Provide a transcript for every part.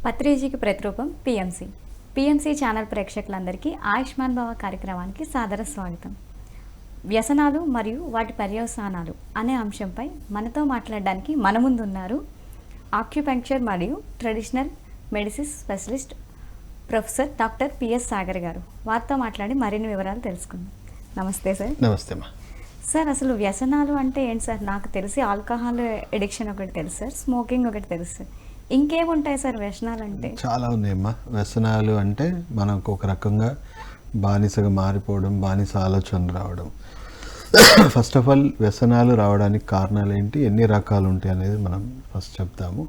పత్రిజీకి ప్రతిరూపం PMC. PMC channel ప్రేక్షకులందరికీ ఆయుష్మాన్ భవ కార్యక్రమానికి సాదర స్వాగతం. వ్యసనాలు మరియు వాటి పర్యవసానాలు అనే అంశంపై మనతో మాట్లాడడానికి మన ముందు ఉన్నారు ఆక్యుపంక్చర్ మరియు traditional medicine specialist professor doctor PS Sagar గారు. వారితో మాట్లాడి మరిన్ని వివరాలు తెలుసుకుందాం. నమస్తే సార్. నమస్తే అమ్మా. సార్, అసలు వ్యసనాలు అంటే ఏంటి సార్? నాకు తెలిసి ఆల్కహాల్ ఎడిక్షన్ ఒకటి తెలుసు సార్, స్మోకింగ్ ఒకటి తెలుసు సార్. ఇంకేముంటాయి సార్ వ్యసనాలు అంటే? చాలా ఉన్నాయమ్మా. వ్యసనాలు అంటే మనకు ఒక రకంగా బానిసగా మారిపోవడం, బానిస ఆలోచన రావడం. ఫస్ట్ ఆఫ్ ఆల్ వ్యసనాలు రావడానికి కారణాలు ఏంటి, ఎన్ని రకాలు ఉంటాయి అనేది మనం ఫస్ట్ చెప్తాము.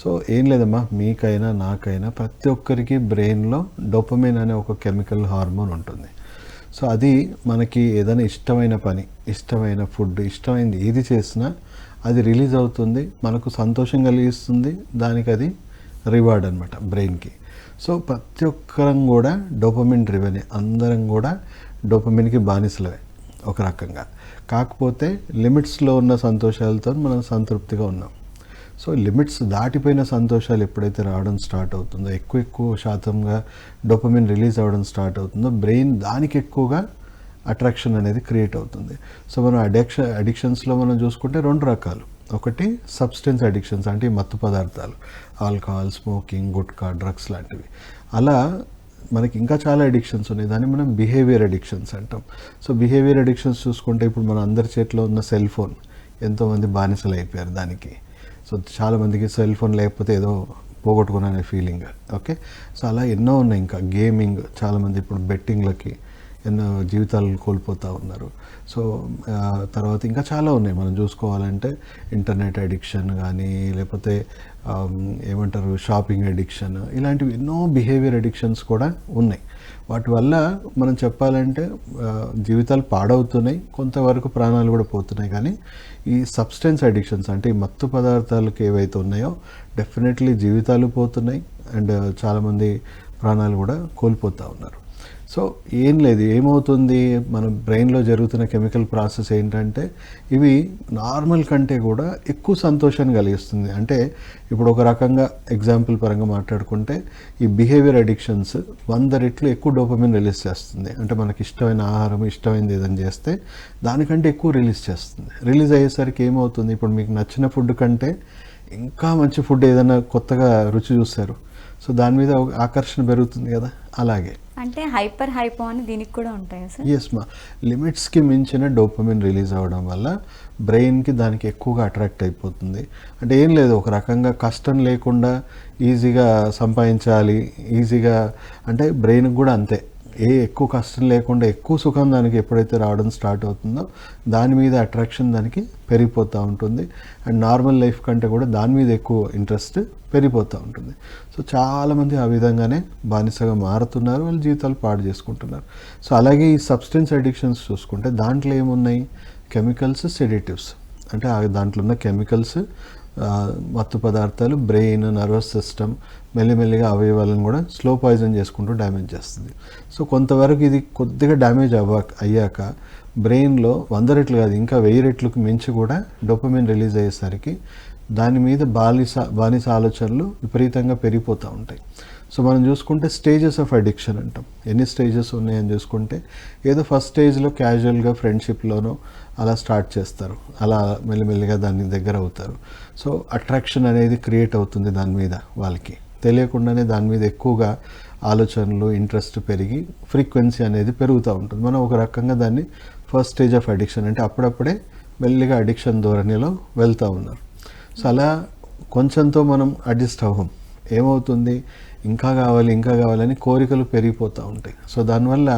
సో ఏం లేదమ్మా, మీకైనా నాకైనా ప్రతి ఒక్కరికి బ్రెయిన్లో డోపమైన్ అనే ఒక కెమికల్ హార్మోన్ ఉంటుంది. సో అది మనకి ఏదైనా ఇష్టమైన పని, ఇష్టమైన ఫుడ్, ఇష్టమైనది ఏది చేసినా అది రిలీజ్ అవుతుంది, మనకు సంతోషం కలిగిస్తుంది, దానికి అది రివార్డ్ అనమాట బ్రెయిన్కి. సో ప్రతి ఒక్కరం కూడా డోపమిన్ డ్రివెనే, అందరం కూడా డోపమిన్కి బానిసలవే ఒక రకంగా. కాకపోతే లిమిట్స్లో ఉన్న సంతోషాలతో మనం సంతృప్తిగా ఉన్నాం. సో లిమిట్స్ దాటిపోయిన సంతోషాలు ఎప్పుడైతే రావడం స్టార్ట్ అవుతుందో, ఎక్కువ శాతంగా డోపమిన్ రిలీజ్ అవ్వడం స్టార్ట్ అవుతుందో, బ్రెయిన్ దానికి ఎక్కువగా అట్రాక్షన్ అనేది క్రియేట్ అవుతుంది. సో మనం అడిక్షన్స్లో మనం చూసుకుంటే రెండు రకాలు. ఒకటి సబ్స్టెన్స్ అడిక్షన్స్, అంటే మత్తు పదార్థాలు, ఆల్కహాల్, స్మోకింగ్, గుట్కా, డ్రగ్స్ లాంటివి. అలా మనకి ఇంకా చాలా అడిక్షన్స్ ఉన్నాయి, దాన్ని మనం బిహేవియర్ అడిక్షన్స్ అంటాం. సో బిహేవియర్ అడిక్షన్స్ చూసుకుంటే ఇప్పుడు మన అందరి చేతిలో ఉన్న సెల్ ఫోన్, ఎంతోమంది బానిసలు అయిపోయారు దానికి. సో చాలామందికి సెల్ ఫోన్ లేకపోతే ఏదో పోగొట్టుకునే ఫీలింగ్. ఓకే, సో అలా ఎన్నో ఉన్నాయి. ఇంకా గేమింగ్, చాలామంది ఇప్పుడు బెట్టింగ్లకి ఎన్నో జీవితాలు కోల్పోతూ ఉన్నారు. సో తర్వాత ఇంకా చాలా ఉన్నాయి మనం చూసుకోవాలంటే. ఇంటర్నెట్ అడిక్షన్ కానీ, లేకపోతే ఏమంటారు షాపింగ్ అడిక్షన్, ఇలాంటివి ఎన్నో బిహేవియర్ అడిక్షన్స్ కూడా ఉన్నాయి. వాటి వల్ల మనం చెప్పాలంటే జీవితాలు పాడవుతున్నాయి, కొంతవరకు ప్రాణాలు కూడా పోతున్నాయి. కానీ ఈ సబ్స్టెన్స్ అడిక్షన్స్, అంటే ఈ మత్తు పదార్థాలకు ఏవైతే ఉన్నాయో డెఫినెట్లీ జీవితాలు పోతున్నాయి అండ్ చాలామంది ప్రాణాలు కూడా కోల్పోతూ ఉన్నారు. సో ఏం లేదు, ఏమవుతుంది మన బ్రెయిన్లో జరుగుతున్న కెమికల్ ప్రాసెస్ ఏంటంటే ఇవి నార్మల్ కంటే కూడా ఎక్కువ సంతోషాన్ని కలిగిస్తుంది. అంటే ఇప్పుడు ఒక రకంగా ఎగ్జాంపుల్ పరంగా మాట్లాడుకుంటే ఈ బిహేవియర్ అడిక్షన్స్ 100 రెట్లు ఎక్కువ డోపమిన్ రిలీజ్ చేస్తుంది. అంటే మనకి ఇష్టమైన ఆహారం, ఇష్టమైనది ఏదైనా చేస్తే దానికంటే ఎక్కువ రిలీజ్ చేస్తుంది. రిలీజ్ అయ్యేసరికి ఏమవుతుంది, ఇప్పుడు మీకు నచ్చిన ఫుడ్ కంటే ఇంకా మంచి ఫుడ్ ఏదైనా కొత్తగా రుచి చూస్తారు, సో దాని మీద ఆకర్షణ పెరుగుతుంది కదా. అలాగే అంటే హైపర్ హైపో అని దీనికి కూడా ఉంటాయా సార్? ఎస్ మా, లిమిట్స్కి మించిన డోపమిన్ రిలీజ్ అవ్వడం వల్ల బ్రెయిన్కి దానికి ఎక్కువగా అట్రాక్ట్ అయిపోతుంది. అంటే ఏం లేదు, ఒక రకంగా కష్టం లేకుండా ఈజీగా సంపాదించాలి, ఈజీగా, అంటే బ్రెయిన్కి కూడా అంతే. ఎక్కువ కష్టం లేకుండా ఎక్కువ సుఖం దానికి ఎప్పుడైతే రావడం స్టార్ట్ అవుతుందో దాని మీద అట్రాక్షన్ దానికి పెరిగిపోతూ ఉంటుంది. అండ్ నార్మల్ లైఫ్ కంటే కూడా దాని మీద ఎక్కువ ఇంట్రెస్ట్ పెరిగిపోతూ ఉంటుంది. సో చాలామంది ఆ విధంగానే బానిసగా మారుతున్నారు, వాళ్ళ జీవితాలు పాడు చేసుకుంటున్నారు. సో అలాగే ఈ సబ్స్టెన్స్ అడిక్షన్స్ చూసుకుంటే దాంట్లో ఏమున్నాయి, కెమికల్స్, సెడేటివ్స్, అంటే దాంట్లో ఉన్న కెమికల్స్, మత్తు పదార్థాలు బ్రెయిన్, నర్వస్ సిస్టమ్, మెల్లిమెల్లిగా అవయవాలను కూడా స్లో పాయిజన్ చేసుకుంటూ డ్యామేజ్ చేస్తుంది. సో కొంతవరకు ఇది కొద్దిగా డ్యామేజ్ అయ్యాక బ్రెయిన్లో 100 రెట్లు కాదు, ఇంకా 1000 రెట్లకు మించి కూడా డోపమిన్ రిలీజ్ అయ్యేసరికి దాని మీద బానిస ఆలోచనలు విపరీతంగా పెరిగిపోతూ ఉంటాయి. సో మనం చూసుకుంటే స్టేజెస్ ఆఫ్ అడిక్షన్ అంటాం. ఎన్ని స్టేజెస్ ఉన్నాయని చూసుకుంటే, ఏదో ఫస్ట్ స్టేజ్లో క్యాజువల్గా ఫ్రెండ్షిప్లోనో అలా స్టార్ట్ చేస్తారు, అలా మెల్లిమెల్లిగా దాని దగ్గర అవుతారు. సో అట్రాక్షన్ అనేది క్రియేట్ అవుతుంది దాని మీద, వాళ్ళకి తెలియకుండానే దాని మీద ఎక్కువగా ఆలోచనలు, ఇంట్రెస్ట్ పెరిగి ఫ్రీక్వెన్సీ అనేది పెరుగుతూ ఉంటుంది. మనం ఒక రకంగా దాన్ని ఫస్ట్ స్టేజ్ ఆఫ్ అడిక్షన్ అంటే అప్పుడప్పుడే మెల్లిగా అడిక్షన్ ధోరణిలో వెళ్తూ ఉన్నారు. సో అలా కొంచెంతో మనం అడ్జస్ట్ అవ్వం, ఏమవుతుంది, ఇంకా కావాలని కోరికలు పెరిగిపోతూ ఉంటాయి. సో దానివల్ల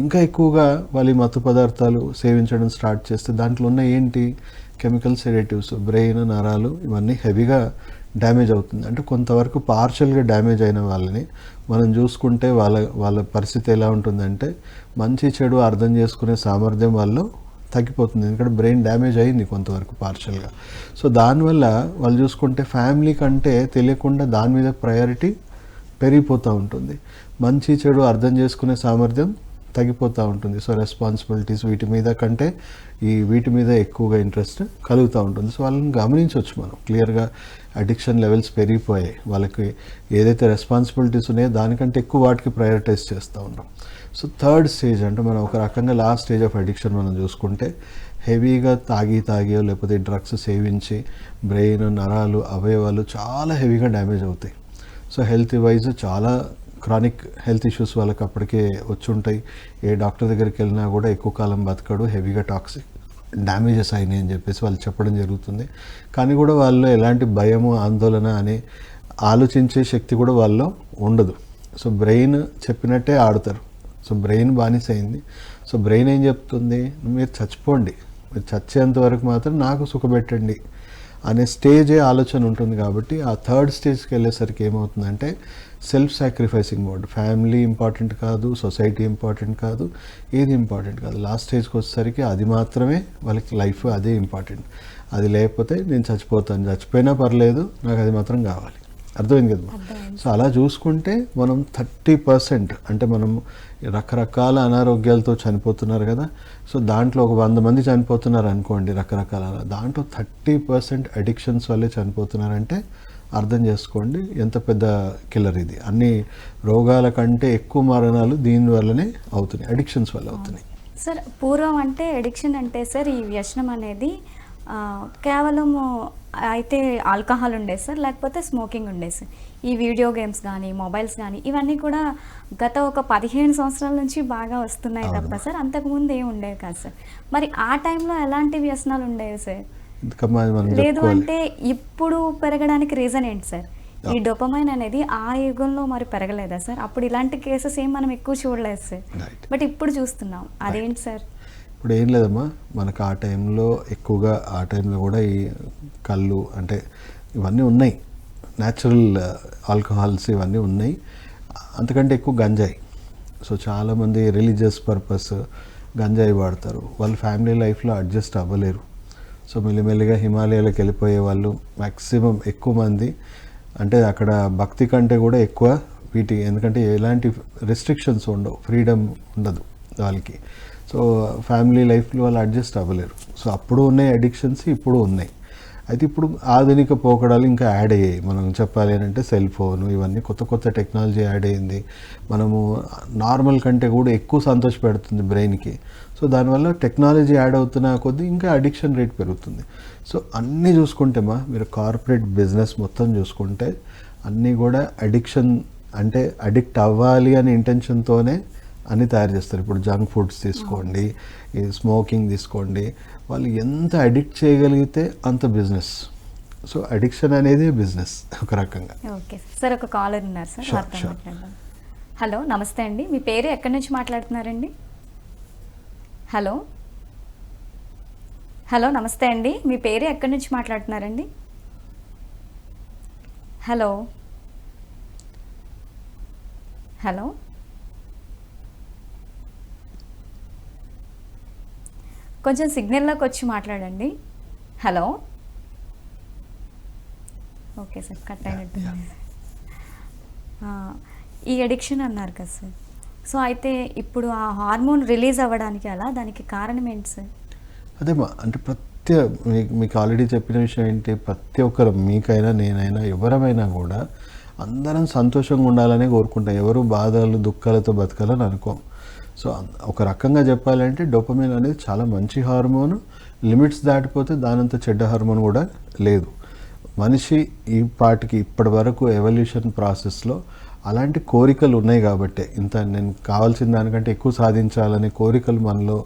ఇంకా ఎక్కువగా వాళ్ళు మత్తు పదార్థాలు సేవించడం స్టార్ట్ చేస్తే దాంట్లో ఉన్న ఏంటి, కెమికల్ సెడేటివ్స్, బ్రెయిన్, నరాలు, ఇవన్నీ హెవీగా డ్యామేజ్ అవుతుంది. అంటే కొంతవరకు పార్షియల్గా డ్యామేజ్ అయిన వాళ్ళని మనం చూసుకుంటే వాళ్ళ పరిస్థితి ఎలా ఉంటుందంటే మంచి చెడు అర్థం చేసుకునే సామర్థ్యం వాళ్ళు తగ్గిపోతుంది, ఎందుకంటే బ్రెయిన్ డ్యామేజ్ అయింది కొంతవరకు పార్షియల్గా. సో దానివల్ల వాళ్ళు చూసుకుంటే ఫ్యామిలీ కంటే తెలియకుండా దాని మీద ప్రయారిటీ పెరిగిపోతూ ఉంటుంది, మంచి చెడు అర్థం చేసుకునే సామర్థ్యం తగ్గిపోతూ ఉంటుంది. సో రెస్పాన్సిబిలిటీస్ వీటి మీద ఎక్కువగా ఇంట్రెస్ట్ కలుగుతూ ఉంటుంది. సో వాళ్ళని గమనించవచ్చు మనం క్లియర్గా. అడిక్షన్ లెవెల్స్ పెరిగిపోయాయి. వాళ్ళకి ఏదైతే రెస్పాన్సిబిలిటీస్ ఉన్నాయో దానికంటే ఎక్కువ వాటికి ప్రయారిటైజ్ చేస్తూ ఉన్నాం. సో థర్డ్ స్టేజ్ అంటే మనం ఒక రకంగా లాస్ట్ స్టేజ్ ఆఫ్ అడిక్షన్ మనం చూసుకుంటే హెవీగా తాగియో లేకపోతే డ్రగ్స్ సేవించి బ్రెయిన్, నరాలు, అవయవాలు చాలా హెవీగా డ్యామేజ్ అవుతాయి. సో హెల్త్ వైజ్ చాలా క్రానిక్ హెల్త్ ఇష్యూస్ వాళ్ళకి అప్పటికే వచ్చి ఉంటాయి. ఏ డాక్టర్ దగ్గరికి వెళ్ళినా కూడా ఎక్కువ కాలం బతకడు, హెవీగా టాక్సిక్ డ్యామేజెస్ అయినాయి అని చెప్పేసి వాళ్ళు చెప్పడం జరుగుతుంది. కానీ కూడా వాళ్ళు ఎలాంటి భయము, ఆందోళన అనే ఆలోచించే శక్తి కూడా వాళ్ళలో ఉండదు. సో బ్రెయిన్ చెప్పినట్టే ఆడతారు. సో బ్రెయిన్ బానిస అయింది. సో బ్రెయిన్ ఏం చెప్తుంది, మీరు చచ్చిపోండి, మీరు చచ్చేంత వరకు మాత్రం నాకు సుఖపెట్టండి అనే స్టేజే ఆలోచన ఉంటుంది. కాబట్టి ఆ థర్డ్ స్టేజ్కి వెళ్ళేసరికి ఏమవుతుందంటే self sacrificing mode. Family important కాదు, సొసైటీ ఇంపార్టెంట్ కాదు, ఏది ఇంపార్టెంట్ కాదు. లాస్ట్ స్టేజ్కి వచ్చేసరికి అది మాత్రమే వాళ్ళకి లైఫ్, అదే ఇంపార్టెంట్. అది లేకపోతే నేను చచ్చిపోతాను, చచ్చిపోయినా పర్లేదు, నాకు అది మాత్రం కావాలి. అర్థమైంది కదా. సో అలా చూసుకుంటే మనం 30% అంటే మనం రకరకాల అనారోగ్యాలతో చనిపోతున్నారు కదా. సో దాంట్లో ఒక 100 మంది చనిపోతున్నారు అనుకోండి రకరకాల, దాంట్లో 30% అడిక్షన్స్ వల్లే చనిపోతున్నారంటే అర్థం చేసుకోండి ఎంత పెద్ద కిల్లర్ ఇది. అన్ని రోగాల కంటే ఎక్కువ మరణాలు దీనివల్లనే అవుతున్నాయి, అడిక్షన్స్ వల్ల అవుతున్నాయి. సార్ పూర్వం అంటే అడిక్షన్ అంటే సార్ ఈ వ్యసనం అనేది కేవలం అయితే ఆల్కహాల్ ఉండేది సార్, లేకపోతే స్మోకింగ్ ఉండేది సార్. ఈ వీడియో గేమ్స్ కానీ మొబైల్స్ కానీ ఇవన్నీ కూడా గత ఒక 15 సంవత్సరాల నుంచి బాగా వస్తున్నాయి తప్ప సార్ అంతకుముందు ఏమి ఉండేవి కాదు సార్. మరి ఆ టైంలో ఎలాంటి వ్యసనాలు ఉండేవి సార్? లేదు అంటే ఇప్పుడు పెరగడానికి రీజన్ ఏంటి సార్? ఈ డోపమైన్ అనేది ఆ యుగంలో మరి పెరగలేదా సార్? అప్పుడు ఇలాంటి కేసెస్ ఏం మనం ఎక్కువ చూడలేదు సార్, బట్ ఇప్పుడు చూస్తున్నాం. అదేంటి సార్? ఇప్పుడు ఏం లేదమ్మా, మనకు ఆ టైంలో ఎక్కువగా, ఆ టైంలో కూడా ఈ కళ్ళు అంటే ఇవన్నీ ఉన్నాయి, న్యాచురల్ ఆల్కహాల్స్ ఇవన్నీ ఉన్నాయి. అంతకంటే ఎక్కువ గంజాయి. సో చాలామంది రిలీజియస్ పర్పస్ గంజాయి వాడతారు. వాళ్ళు ఫ్యామిలీ లైఫ్లో అడ్జస్ట్ అవ్వలేరు. సో మెల్లిమెల్లిగా హిమాలయాలకు వెళ్ళిపోయే వాళ్ళు మ్యాక్సిమం ఎక్కువ మంది, అంటే అక్కడ భక్తి కంటే కూడా ఎక్కువ వీటి, ఎందుకంటే ఎలాంటి రెస్ట్రిక్షన్స్ ఉండవు, ఫ్రీడమ్ ఉండదు వాళ్ళకి. సో ఫ్యామిలీ లైఫ్లో వాళ్ళు అడ్జస్ట్ అవ్వలేరు. సో అప్పుడు ఉన్నాయి అడిక్షన్స్, ఇప్పుడు ఉన్నాయి. అయితే ఇప్పుడు ఆధునిక పోకడాలు ఇంకా యాడ్ అయ్యాయి. మనం చెప్పాలి అంటే సెల్ ఫోను, ఇవన్నీ కొత్త కొత్త టెక్నాలజీ యాడ్ అయ్యింది. మనము నార్మల్ కంటే కూడా ఎక్కువ సంతోష పెడుతుంది బ్రెయిన్కి. సో దానివల్ల టెక్నాలజీ యాడ్ అవుతున్న కొద్దీ ఇంకా అడిక్షన్ రేట్ పెరుగుతుంది. సో అన్నీ చూసుకుంటే మీరు కార్పొరేట్ బిజినెస్ మొత్తం చూసుకుంటే అన్నీ కూడా అడిక్షన్ అంటే అడిక్ట్ అవ్వాలి అనే ఇంటెన్షన్తోనే అన్నీ తయారు చేస్తారు. ఇప్పుడు జంక్ ఫుడ్స్ తీసుకోండి, ఈ స్మోకింగ్ తీసుకోండి, వాళ్ళు ఎంత అడిక్ట్ చేయగలిగితే అంత బిజినెస్. సో అడిక్షన్ అనేది బిజినెస్ ఒక రకంగా. ఓకే సార్, ఒక కాలర్ ఉన్నారు సార్, మాట్లాడదాం. హలో, నమస్తే అండి, మీ పేరు ఎక్కడి నుంచి మాట్లాడుతున్నారండి? హలో హలో నమస్తే అండి, మీ పేరు ఎక్కడి నుంచి మాట్లాడుతున్నారండి? హలో హలో కొంచెం సిగ్నల్లోకి వచ్చి మాట్లాడండి. హలో, ఓకే సార్, కట్ అయినట్టు. ఈ అడిక్షన్ అన్నారు కదా సార్, సో అయితే ఇప్పుడు ఆ హార్మోన్ రిలీజ్ అవ్వడానికి అలా దానికి కారణం ఏంటి సార్? అదేమా, అంటే మీకు ఆల్రెడీ చెప్పిన విషయం ఏంటి, ప్రతి ఒక్కరు, మీకైనా నేనైనా ఎవరమైనా కూడా అందరం సంతోషంగా ఉండాలనే కోరుకుంటాం. ఎవరు బాధలు దుఃఖాలతో బతకాలని అనుకోం. సో ఒక రకంగా చెప్పాలంటే డోపమైన్ అనేది చాలా మంచి హార్మోన్. లిమిట్స్ దాటిపోతే దానంత చెడ్డ హార్మోన్ కూడా లేదు. మనిషి ఈ పాటికి ఇప్పటి వరకు ఎవల్యూషన్ ప్రాసెస్లో అలాంటి కోరికలు ఉన్నాయి కాబట్టి, ఇంత నేను కావాల్సిన దానికంటే ఎక్కువ సాధించాలనే కోరికలు మనలో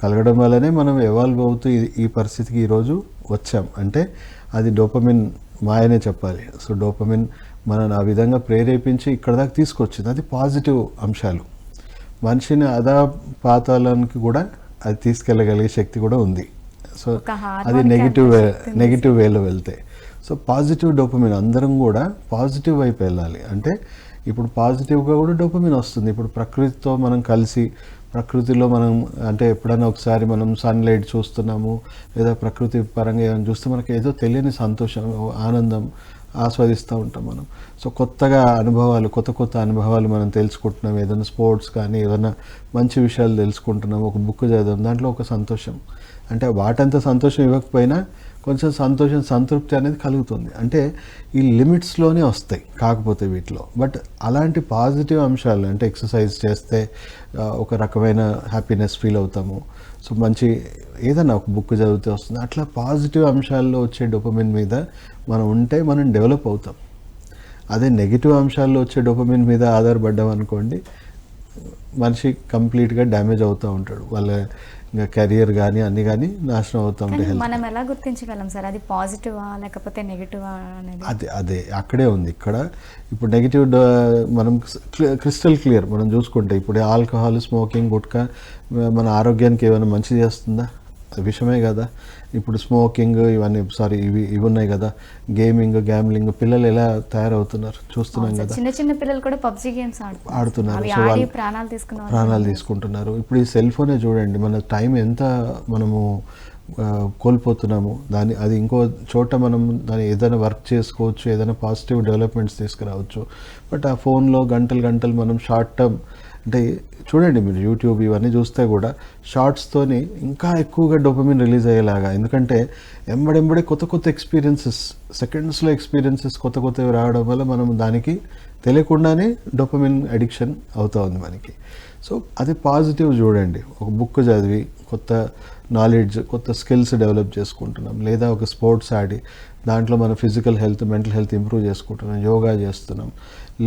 కలగడం వల్లనే మనం ఎవాల్వ్ అవుతూ ఈ పరిస్థితికి ఈరోజు వచ్చాం. అంటే అది డోపమైన్ మాయనే చెప్పాలి. సో డోపమైన్ మనల్ని ఆ విధంగా ప్రేరేపించి ఇక్కడ దాకా తీసుకొచ్చింది. అది పాజిటివ్ అంశాలు. మనిషిని పాతాళానికి కూడా అది తీసుకెళ్ళగలిగే శక్తి కూడా ఉంది. సో అది నెగిటివ్ వేలో వెళ్తే. సో పాజిటివ్ డోపమైన్, అందరం కూడా పాజిటివ్ వైపు వెళ్ళాలి. అంటే ఇప్పుడు పాజిటివ్గా కూడా డోపమైన్ వస్తుంది. ఇప్పుడు ప్రకృతితో మనం కలిసి, ప్రకృతిలో మనం అంటే ఎప్పుడైనా ఒకసారి మనం సన్లైట్ చూస్తున్నాము, లేదా ప్రకృతి పరంగా ఏమైనా చూస్తే మనకి ఏదో తెలియని సంతోషం, ఆనందం ఆస్వాదిస్తూ ఉంటాం మనం. సో కొత్తగా అనుభవాలు, కొత్త అనుభవాలు మనం తెలుసుకుంటున్నాం. ఏదైనా స్పోర్ట్స్ కానీ ఏదైనా మంచి విషయాలు తెలుసుకుంటున్నాం, ఒక బుక్ చదివాం, దాంట్లో ఒక సంతోషం. అంటే వాటంత సంతోషం ఇవ్వకపోయినా కొంచెం సంతోషం సంతృప్తి అనేది కలుగుతుంది. అంటే ఈ లిమిట్స్లోనే వస్తాయి కాకపోతే వీటిలో. బట్ అలాంటి పాజిటివ్ అంశాలు అంటే ఎక్సర్సైజ్ చేస్తే ఒక రకమైన హ్యాపీనెస్ ఫీల్ అవుతాము. సో మంచి ఏదైనా ఒక బుక్ చదివితే వస్తుంది. అట్లా పాజిటివ్ అంశాల్లో వచ్చే డోపమిన్ మీద మనం ఉంటే మనం డెవలప్ అవుతాం. అదే నెగిటివ్ అంశాల్లో వచ్చే డోపమిన్ మీద ఆధారపడ్డాం అనుకోండి, మనిషి కంప్లీట్గా డ్యామేజ్ అవుతూ ఉంటాడు. వాళ్ళ ఇంకా కెరియర్ కానీ అన్నీ కానీ నాశనం అవుతూ ఉంటాయి. హెల్త్ మనం ఎలా గుర్తించగలం సార్ అది పాజిటివా లేకపోతే నెగిటివా అనేది? అదే అక్కడే ఉంది. ఇక్కడ ఇప్పుడు నెగిటివ్ మనం క్రిస్టల్ క్లియర్ మనం చూసుకుంటే ఇప్పుడు ఆల్కహాల్, స్మోకింగ్, గుట్కా మన ఆరోగ్యానికి ఏమైనా మంచి చేస్తుందా? విషమే కదా. ఇప్పుడు స్మోకింగ్ ఇవి ఉన్నాయి కదా, గేమింగ్, గ్యామ్లింగ్, పిల్లలు ఎలా తయారవుతున్నారు చూస్తున్నాం కదా. చిన్న పిల్లలు కూడా పబ్జీ గేమ్స్ ఆడుతున్నారు. సో వాళ్ళు ప్రాణాలు తీసుకుంటున్నారు. ఇప్పుడు ఈ సెల్ ఫోనే చూడండి, మన టైం ఎంత మనము కోల్పోతున్నాము. అది ఇంకో చోట మనం దాన్ని ఏదైనా వర్క్ చేసుకోవచ్చు, ఏదైనా పాజిటివ్ డెవలప్మెంట్స్ తీసుకురావచ్చు. బట్ ఆ ఫోన్లో గంటలు మనం షార్ట్ టర్మ్ అంటే చూడండి, మీరు యూట్యూబ్ ఇవన్నీ చూస్తే కూడా షార్ట్స్తోని ఇంకా ఎక్కువగా డోపమిన్ రిలీజ్ అయ్యేలాగా. ఎందుకంటే ఎంబడెంబడే కొత్త ఎక్స్పీరియన్సెస్, సెకండ్స్లో ఎక్స్పీరియన్సెస్ కొత్తవి రావడం వల్ల మనం దానికి తెలియకుండానే డోపమిన్ అడిక్షన్ అవుతూ ఉంది మనకి. సో అది పాజిటివ్ చూడండి. ఒక బుక్ చదివి కొత్త నాలెడ్జ్, కొత్త స్కిల్స్ డెవలప్ చేసుకుంటున్నాం, లేదా ఒక స్పోర్ట్స్ ఆడి దాంట్లో మన physical health, mental health improve చేసుకుంటున్నాం, యోగా చేస్తున్నాం,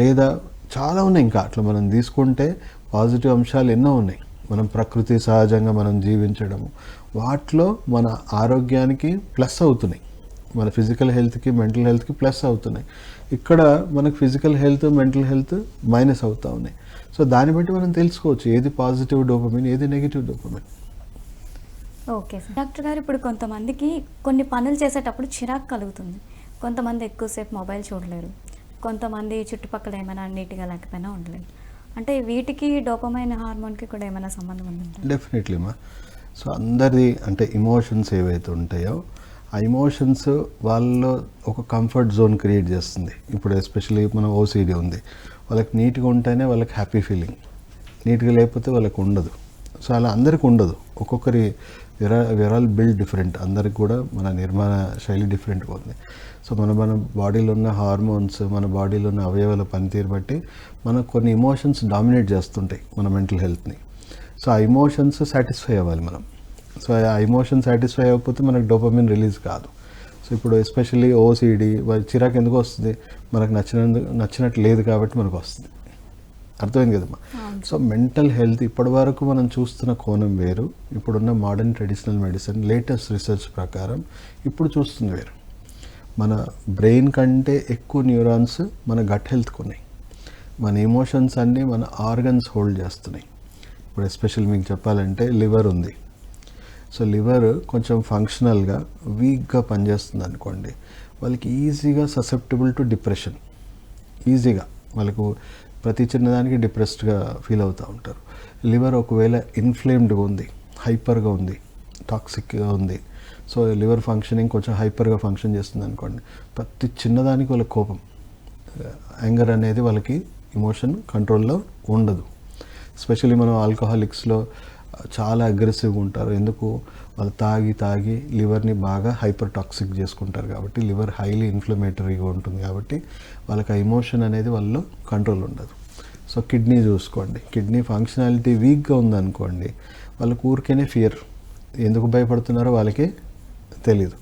లేదా చాలా ఉన్నాయి. ఇంకా అట్లా మనం తీసుకుంటే పాజిటివ్ అంశాలు ఎన్నో ఉన్నాయి. మనం ప్రకృతి సహజంగా మనం జీవించడము, వాటిలో మన ఆరోగ్యానికి ప్లస్ అవుతున్నాయి, మన ఫిజికల్ హెల్త్కి, మెంటల్ హెల్త్కి ప్లస్ అవుతున్నాయి. ఇక్కడ మనకు physical health, mental health minus అవుతూ ఉన్నాయి. సో దాన్ని బట్టి మనం తెలుసుకోవచ్చు ఏది పాజిటివ్ డోపమిన్, ఏది negative dopamine. Okay sir. Doctor గారు, ఇప్పుడు కొంతమందికి కొన్ని పనులు చేసేటప్పుడు చిరాకు కలుగుతుంది. కొంతమంది ఎక్కువసేపు మొబైల్ చూడలేరు, కొంతమంది చుట్టుపక్కల ఏమైనా నీట్గా లేకపోయినా ఉండలేరు. అంటే వీటికి డోపమైన్ హార్మోన్కి కూడా ఏమైనా సంబంధం ఉందంటే? డెఫినెట్లీ మా. సో అందరిది అంటే ఇమోషన్స్ ఏవైతే ఉంటాయో ఆ ఇమోషన్స్ వాళ్ళలో ఒక కంఫర్ట్ జోన్ క్రియేట్ చేస్తుంది. ఇప్పుడు ఎస్పెషల్లీ మన ఓసిడి ఉంది, వాళ్ళకి నీట్గా ఉంటేనే వాళ్ళకి హ్యాపీ ఫీలింగ్, నీట్గా లేకపోతే వాళ్ళకి ఉండదు. సో అలా అందరికి ఉండదు. ఒక్కొక్కరి విరాల్ బిల్డ్ డిఫరెంట్, అందరికి కూడా మన నిర్మాణ శైలి డిఫరెంట్గా ఉంది. సో మన బాడీలో ఉన్న హార్మోన్స్, మన బాడీలో ఉన్న అవయవాల పనితీరు బట్టి మనకు కొన్ని ఇమోషన్స్ డామినేట్ చేస్తుంటాయి మన మెంటల్ హెల్త్ని. సో ఆ ఇమోషన్స్ సాటిస్ఫై అవ్వాలి మనం. సో ఆ ఇమోషన్ సాటిస్ఫై అవ్వకపోతే మనకు డోపమిన్ రిలీజ్ కాదు. సో ఇప్పుడు ఎస్పెషల్లీ ఓసిడి చిరాకు ఎందుకు వస్తుంది? మనకు నచ్చినట్టు లేదు కాబట్టి మనకు వస్తుంది. అర్థమైంది కదమ్మా. సో మెంటల్ హెల్త్ ఇప్పటి వరకు మనం చూస్తున్న కోణం వేరు, ఇప్పుడున్న modern traditional medicine latest research ప్రకారం ఇప్పుడు చూస్తుంది వేరు. మన బ్రెయిన్ కంటే ఎక్కువ న్యూరాన్స్ మన గట్ హెల్త్కి ఉన్నాయి. మన ఎమోషన్స్ అన్నీ మన ఆర్గన్స్ హోల్డ్ చేస్తున్నాయి. ఇప్పుడు ఎస్పెషల్ మీకు చెప్పాలంటే లివర్ ఉంది. సో లివర్ కొంచెం ఫంక్షనల్గా వీక్గా పనిచేస్తుంది అనుకోండి, వాళ్ళకి ఈజీగా ససెప్టబుల్ టు డిప్రెషన్. ఈజీగా వాళ్ళకు ప్రతి చిన్నదానికి డిప్రెస్డ్గా ఫీల్ అవుతూ ఉంటారు. లివర్ ఒకవేళ ఇన్ఫ్లేమ్డ్గా ఉంది, హైపర్గా ఉంది, టాక్సిక్గా ఉంది, సో లివర్ ఫంక్షనింగ్ కొంచెం హైపర్గా ఫంక్షన్ చేస్తుంది అనుకోండి, ప్రతి చిన్నదానికి వాళ్ళకి కోపం, యాంగర్ అనేది వాళ్ళకి ఎమోషన్ కంట్రోల్లో ఉండదు. ఎస్పెషల్లీ మనం ఆల్కహాలిక్స్లో చాలా అగ్రెసివ్గా ఉంటారు. ఎందుకు? వాళ్ళు తాగి లివర్ని బాగా హైపర్ టాక్సిక్ చేసుకుంటారు కాబట్టి, లివర్ హైలీ ఇన్ఫ్లమేటరీగా ఉంటుంది కాబట్టి వాళ్ళకి ఆ ఎమోషన్ అనేది వాళ్ళలో కంట్రోల్ ఉండదు. సో కిడ్నీ చూసుకోండి, కిడ్నీ ఫంక్షనాలిటీ వీక్గా ఉందనుకోండి, వాళ్ళకి ఊరికేనే ఫియర్, ఎందుకు భయపడుతున్నారో వాళ్ళకే తెలీదు.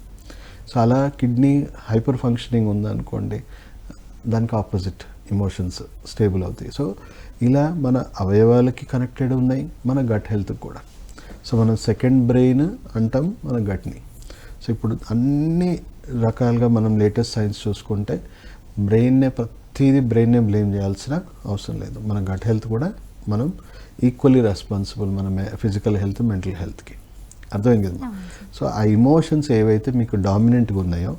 సో అలా కిడ్నీ హైపర్ ఫంక్షనింగ్ ఉందనుకోండి, దానికి ఆపోజిట్ ఎమోషన్స్ స్టేబుల్ అవుతాయి. సో ఇలా మన అవయవాలకి కనెక్టెడ్ ఉన్నాయి, మన గట్ హెల్త్కి కూడా. సో మనం సెకండ్ బ్రెయిన్ అంటాం మన గట్ని. సో ఇప్పుడు అన్ని రకాలుగా మనం లేటెస్ట్ సైన్స్ చూసుకుంటే ప్రతిదీ బ్రెయిన్నే బ్లేమ్ చేయాల్సిన అవసరం లేదు. మన గట్ హెల్త్ కూడా మనం ఈక్వల్లీ రెస్పాన్సిబుల్, మన ఫిజికల్ హెల్త్, మెంటల్ హెల్త్కి. అర్థమైంది కదా. సో ఆ ఇమోషన్స్ ఏవైతే మీకు డామినెంట్గా ఉన్నాయో,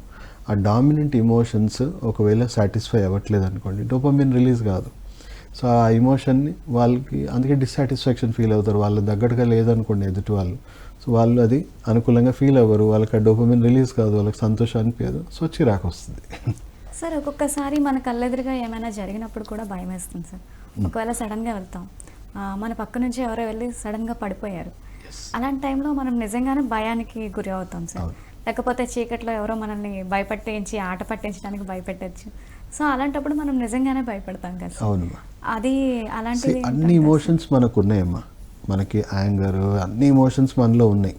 ఆ డామినెంట్ ఇమోషన్స్ ఒకవేళ సాటిస్ఫై అవ్వట్లేదు అనుకోండి, డోపమిన్ రిలీజ్ కాదు. సో ఆ ఎమోషన్ని వాళ్ళకి అందుకే డిస్సాటిస్ఫాక్షన్ ఫీల్ అవుతారు. వాళ్ళ దగ్గరగా లేదనుకోండి ఎదుటి వాళ్ళు, సో వాళ్ళు అది అనుకూలంగా ఫీల్ అవ్వరు, వాళ్ళకి ఆ డోపమిన్ రిలీజ్ కాదు, వాళ్ళకి సంతోషం అనిపించదు, సో చిరాకు వస్తుంది. సార్ ఒక్కొక్కసారి మన కళ్ళెదురుగా ఏమైనా జరిగినప్పుడు కూడా భయం వేస్తుంది సార్. ఒకవేళ సడన్గా వెళ్తాం, మన పక్క నుంచి ఎవరో వెళ్ళి సడన్గా పడిపోయారు, అలాంటి టైంలో మనం నిజంగానే భయానికి గురి అవుతాం సార్. లేకపోతే చీకట్లో ఎవరో మనల్ని భయపెట్టించి ఆట పట్టించడానికి భయపెట్టచ్చు. సో అలాంటప్పుడు మనం నిజంగానే భయపడతాం కదా. అవునమ్మా. అది అలాంటిది అన్ని ఇమోషన్స్ మనకు ఉన్నాయమ్మా. మనకి యాంగర్, అన్ని ఇమోషన్స్ మనలో ఉన్నాయి.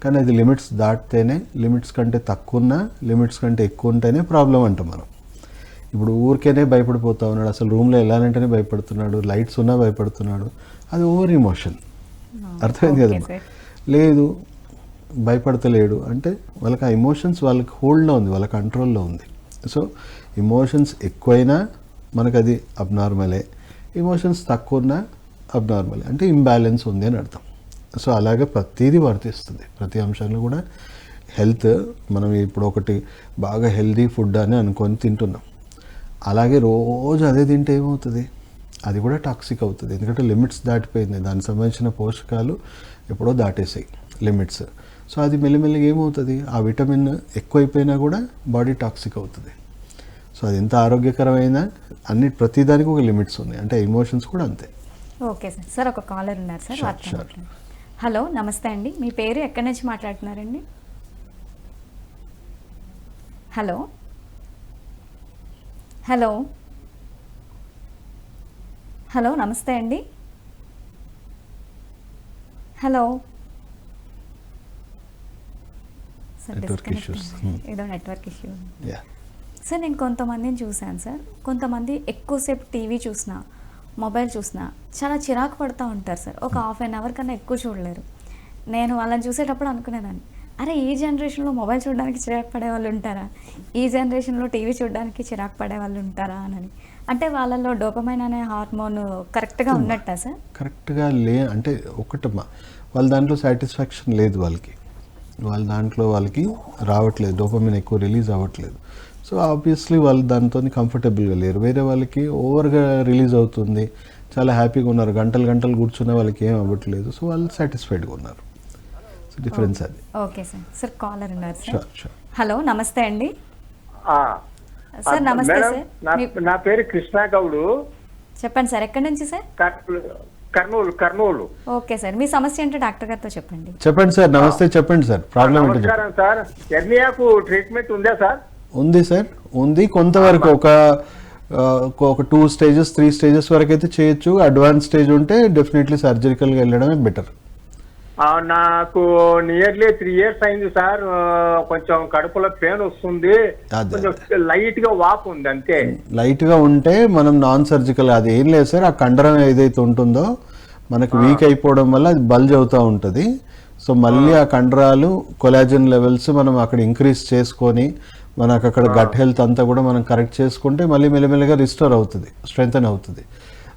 కానీ అది లిమిట్స్ దాటితేనే, లిమిట్స్ కంటే తక్కువ ఉన్నా, లిమిట్స్ కంటే ఎక్కువ ఉంటేనే ప్రాబ్లం అంటాం మనం. ఇప్పుడు ఊరికేనే భయపడిపోతా ఉన్నాడు, అసలు రూమ్లో వెళ్ళాలంటేనే భయపడుతున్నాడు, లైట్స్ ఉన్నా భయపడుతున్నాడు, అది ఓవర్ ఇమోషన్. అర్థమైంది కదమ్మా. లేదు భయపడతలేడు అంటే వాళ్ళకి ఆ ఇమోషన్స్ వాళ్ళకి హోల్డ్లో ఉంది, వాళ్ళ కంట్రోల్లో ఉంది. సో ఇమోషన్స్ ఎక్కువైనా మనకు అది అబ్నార్మలే, ఇమోషన్స్ తక్కువ ఉన్నా అబ్నార్మలే, అంటే ఇంబ్యాలెన్స్ ఉంది అని అర్థం. సో అలాగే ప్రతిదీ వర్తిస్తుంది, ప్రతి అంశంలో కూడా. హెల్త్, మనం ఇప్పుడు ఒకటి బాగా హెల్దీ ఫుడ్ అని అనుకొని తింటున్నాం, అలాగే రోజు అదే తింటే ఏమవుతుంది, అది కూడా టాక్సిక్ అవుతుంది. ఎందుకంటే లిమిట్స్ దాటిపోయింది, దానికి సంబంధించిన పోషకాలు ఎప్పుడో దాటేసాయి లిమిట్స్. సో అది మెల్లిమెల్లిగా ఏమవుతుంది, ఆ విటమిన్ ఎక్కువైపోయినా కూడా బాడీ టాక్సిక్ అవుతుంది. సో అది ఎంత ఆరోగ్యకరమైనా ప్రతిదానికి ఒక లిమిట్స్ ఉన్నాయి, అంటే ఎమోషన్స్ కూడా అంతే. Okay sir. సార్ ఒక కాలర్ ఉన్నారు సార్. హలో, నమస్తే అండి. మీ పేరు ఎక్కడి నుంచి మాట్లాడుతున్నారండి? హలో హలో హలో నమస్తే అండి. హలో సార్, ఏదో నెట్వర్క్ ఇష్యూ. సార్ నేను కొంతమందిని చూశాను సార్, కొంతమంది ఎక్కువసేపు టీవీ చూసినా, మొబైల్ చూసినా చాలా చిరాకు పడుతూ ఉంటారు సార్. ఒక హాఫ్ అన్ అవర్ కన్నా ఎక్కువ చూడలేరు. నేను వాళ్ళని చూసేటప్పుడు అనుకునేదాన్ని, అరే ఈ జనరేషన్లో మొబైల్ చూడడానికి చిరాకు పడే వాళ్ళు ఉంటారా, ఈ జనరేషన్లో టీవీ చూడడానికి చిరాకు పడే వాళ్ళు ఉంటారా అని. అంటే వాళ్ళలో డోపమైన్ అనే హార్మోన్ కరెక్ట్గా ఉన్నట్టా సార్? కరెక్ట్గా అంటే ఒకటమ్మా, వాళ్ళ దాంట్లో సాటిస్ఫాక్షన్ లేదు, వాళ్ళ దాంట్లో వాళ్ళకి రావట్లేదు, డోపమైన్ ఎక్కువ రిలీజ్ అవ్వట్లేదు. సో ఆబ్వియస్లీ వాళ్ళు దాంతో కంఫర్టబుల్గా లేరు. వేరే వాళ్ళకి ఓవర్గా రిలీజ్ అవుతుంది, చాలా హ్యాపీగా ఉన్నారు, గంటలు గంటలు కూర్చున్న వాళ్ళకి ఏం అవ్వట్లేదు. సో వాళ్ళు సాటిస్ఫైడ్గా ఉన్నారు. సో డిఫరెన్స్ అది. Okay sir. సార్ కాలర్ ఉన్నారు సార్. హలో, నమస్తే అండి. సార్ నమస్తే సార్. నా పేరు కృష్ణ గౌడు. చెప్పండి సార్, ఎక్కడి నుంచి సార్? కర్నూలు. ఓకే సార్, మీ సమస్య ఏంటో డాక్టర్ గారితో చెప్పండి. చెప్పండి సార్. నమస్తే, చెప్పండి సార్. ప్రాబ్లం ఏంటో చెప్పండి సార్. ఎర్నియాకు ట్రీట్మెంట్ ఉందా సార్? ఉంది సార్, ఉంది. కొంతవరకు ఒక 2 స్టేజెస్ 3 స్టేజెస్ వరకు అయితే చేయొచ్చు. అడ్వాన్స్ స్టేజ్ ఉంటే డెఫినెట్లీ సర్జరికల్గా వెళ్ళడమే బెటర్. నాకు నియర్లీ 3 years అయింది సార్. కొంచెం కడుపులో పెయిన్ వస్తుంది, కొంచెం లైట్ గా వాపు ఉంది అంతే. లైట్ గా ఉంటే మనం నాన్ సర్జికల్, అది ఏం లేదు సార్. ఆ కండరం ఏదైతే ఉంటుందో మనకు వీక్ అయిపోవడం వల్ల అది బల్జ్ అవుతూ ఉంటుంది. సో మళ్ళీ ఆ కండరాలు కొలాజన్ లెవెల్స్ మనం అక్కడ ఇంక్రీజ్ చేసుకొని మనకు అక్కడ గట్ హెల్త్ అంతా కూడా మనం కరెక్ట్ చేసుకుంటే మళ్ళీ మెల్లమెల్లగా రిస్టోర్ అవుతుంది, స్ట్రెంగ్తన్ అవుతుంది.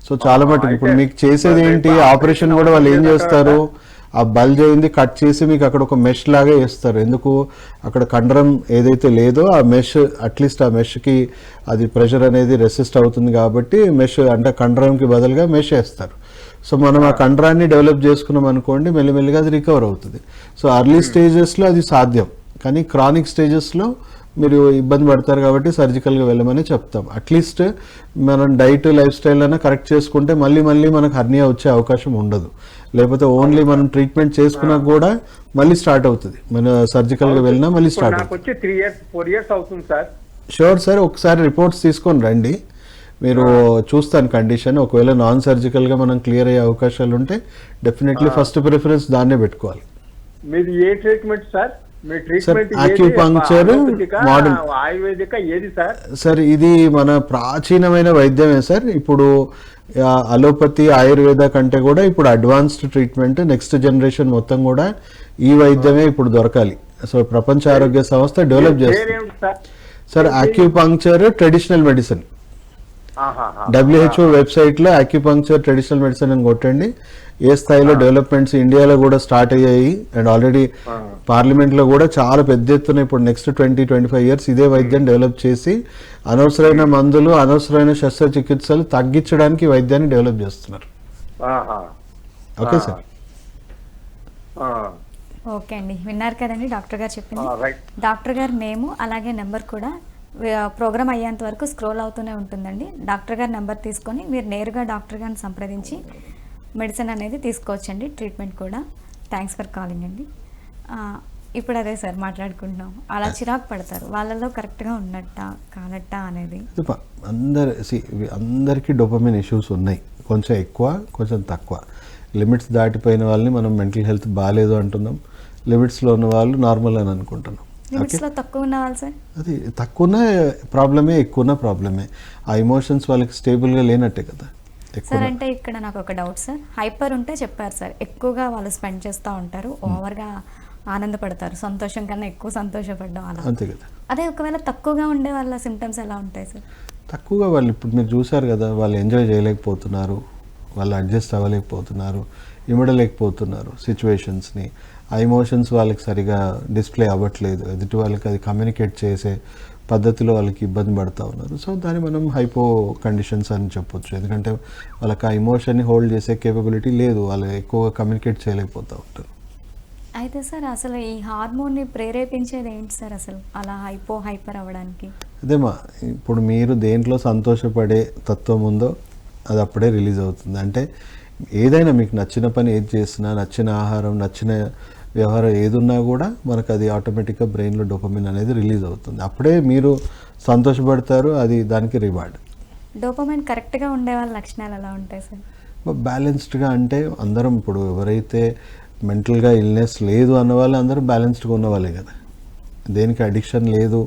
సో చాలా మటుకు ఇప్పుడు మీకు చేసేది ఏంటి, ఆపరేషన్ కూడా వాళ్ళు ఏం చేస్తారు, ఆ బల్జ్ అయింది కట్ చేసి మీకు అక్కడ ఒక మెష్ లాగా వేస్తారు. ఎందుకు, అక్కడ కండరం ఏదైతే లేదో ఆ మెష్, అట్లీస్ట్ ఆ మెష్కి అది ప్రెషర్ అనేది రెసిస్ట్ అవుతుంది కాబట్టి మెష్, అంటే కండరంకి బదులుగా మెష్ వేస్తారు. సో మనం ఆ కండరాన్ని డెవలప్ చేసుకున్నాం అనుకోండి, మెల్లిమెల్లిగా అది రికవర్ అవుతుంది. సో అర్లీ స్టేజెస్లో అది సాధ్యం, కానీ క్రానిక్ స్టేజెస్లో మీరు ఇబ్బంది పడతారు కాబట్టి సర్జికల్గా వెళ్ళమని చెప్తాం. అట్లీస్ట్ మనం డైట్ లైఫ్ స్టైల్ అయినా కరెక్ట్ చేసుకుంటే మళ్ళీ మనకు హర్నియా వచ్చే అవకాశం ఉండదు. లేకపోతే ఓన్లీ మనం ట్రీట్మెంట్ చేసుకున్నా కూడా మళ్ళీ స్టార్ట్ అవుతుంది. మన సర్జికల్గా వెళ్ళినా మళ్ళీ స్టార్ట్ అవుతుంది. 3 years 4 years అవుతుంది సార్. షూర్ సార్, ఒకసారి రిపోర్ట్స్ తీసుకొని రండి, మీరు చూస్తాను కండిషన్. ఒకవేళ నాన్ సర్జికల్గా మనం క్లియర్ అయ్యే అవకాశాలు ఉంటే డెఫినెట్లీ ఫస్ట్ ప్రిఫరెన్స్ దాన్నే పెట్టుకోవాలి. మీది ఏ treatment sir? Acupuncture, modern ayurvedic ఏది సార్? సార్ ఇది మన ప్రాచీనమైన వైద్యమే సార్. ఇప్పుడు అలోపతి ఆయుర్వేద కంటే కూడా ఇప్పుడు అడ్వాన్స్డ్ ట్రీట్మెంట్, నెక్స్ట్ జనరేషన్ మొత్తం కూడా ఈ వైద్యమే ఇప్పుడు దొరకాలి. సో ప్రపంచ ఆరోగ్య సంస్థ డెవలప్ చేస్తుంది sir. Acupuncture traditional medicine, WHO website లో ఆక్యుపంక్చర్ ట్రెడిషనల్ మెడిసిన్ అని కొట్టండి. ఏ స్థాయిలో డెవలప్మెంట్స్ ఇండియాలో కూడా స్టార్ట్ అయ్యాయి, అండ్ ఆల్రెడీ పార్లమెంట్ లో కూడా చాలా పెద్ద ఎత్తున ఇప్పుడు నెక్స్ట్ 20-25 years ఇదే వైద్యం డెవలప్ చేసి అనవసరమైన మందులు, అనవసరమైన శస్త్రచికిత్సలు తగ్గించడానికి వైద్యాన్ని డెవలప్ చేస్తున్నారు. Okay sir. ఓకే అండి, విన్నారు కదండి డాక్టర్ గారు చెప్పింది. డాక్టర్ గారు నేము అలాగే నెంబర్ కూడా ప్రోగ్రామ్ అయ్యేంత వరకు స్క్రోల్ అవుతూనే ఉంటుందండి. డాక్టర్ గారి నెంబర్ తీసుకొని మీరు నేరుగా డాక్టర్ గారిని సంప్రదించి మెడిసిన్ అనేది తీసుకోవచ్చండి, ట్రీట్మెంట్ కూడా. థ్యాంక్స్ ఫర్ కాలింగ్ అండి. ఇప్పుడు అదే సార్ మాట్లాడుకుంటున్నాం, అలా చిరాకు పడతారు, వాళ్ళలో కరెక్ట్గా ఉన్నట్టా కానట్టా అనేది. అందరికీ డోపమైన్ ఇష్యూస్ ఉన్నాయి, కొంచెం ఎక్కువ కొంచెం తక్కువ. లిమిట్స్ దాటిపోయిన వాళ్ళని మనం మెంటల్ హెల్త్ బాగాలేదు అంటున్నాం, లిమిట్స్లో ఉన్న వాళ్ళు నార్మల్ అని అనుకుంటున్నాం. లిమిట్స్లో తక్కువ ఉన్న వాళ్ళు సార్, అది తక్కువ ఉన్న ప్రాబ్లమే, ఎక్కువ ఉన్న ప్రాబ్లమే. ఆ ఎమోషన్స్ వాళ్ళకి స్టేబుల్గా లేనట్టే కదా. సార్ అంటే ఇక్కడ నాకు ఒక డౌట్ సార్, హైపర్ ఉంటే చెప్పారు సార్, ఎక్కువగా వాళ్ళు స్పెండ్ చేస్తూ ఉంటారు, ఓవర్గా ఆనందపడతారు, సంతోషం కన్నా ఎక్కువ సంతోషపడడం అలా, అంతే కదా. అదే ఒకవేళ తక్కువగా ఉండే వాళ్ళ సిమ్టమ్స్ ఎలా ఉంటాయి సార్? తక్కువగా వాళ్ళు ఇప్పుడు మీరు చూసారు కదా, వాళ్ళు ఎంజాయ్ చేయలేకపోతున్నారు, వాళ్ళు అడ్జస్ట్ అవ్వలేకపోతున్నారు, ఇమడలేకపోతున్నారు సిచ్యువేషన్స్ని. ఆ ఎమోషన్స్ వాళ్ళకి సరిగా డిస్ప్లే అవ్వట్లేదు, ఎదుటి వాళ్ళకి అది కమ్యూనికేట్ చేసే పద్ధతిలో వాళ్ళకి ఇబ్బంది పడుతూ ఉన్నారు. సో దాన్ని మనం హైపో కండిషన్స్ అని చెప్పొచ్చు, ఎందుకంటే వాళ్ళకి ఆ ఎమోషన్ని హోల్డ్ చేసే కేపబిలిటీ లేదు, వాళ్ళు ఎక్కువగా కమ్యూనికేట్ చేయలేకపోతూ ఉంటారు. అయితే సార్ అసలు ఈ హార్మోన్ని ప్రేరేపించేది ఏంటి సార్ అసలు అలా హైపర్ అవ్వడానికి? అదేమా, ఇప్పుడు మీరు దేంట్లో సంతోషపడే తత్వం ఉందో అది అప్పుడే రిలీజ్ అవుతుంది. అంటే ఏదైనా మీకు నచ్చిన పని ఏది చేసినా, నచ్చిన ఆహారం, నచ్చిన వ్యవహారం ఏదున్నా కూడా మనకు అది ఆటోమేటిక్గా బ్రెయిన్లో డోపమిన్ అనేది రిలీజ్ అవుతుంది, అప్పుడే మీరు సంతోషపడతారు, అది దానికి రివార్డ్. డోపమైన్ కరెక్ట్గా ఉండే వాళ్ళ లక్షణాలు ఎలా ఉంటాయి సార్? బ్యాలెన్స్డ్గా అంటే అందరం ఇప్పుడు ఎవరైతే మెంటల్గా ఇల్నెస్ లేదు అన్న వాళ్ళు అందరూ బ్యాలెన్స్డ్గా ఉన్న వాళ్ళే కదా. దేనికి అడిక్షన్ లేదు,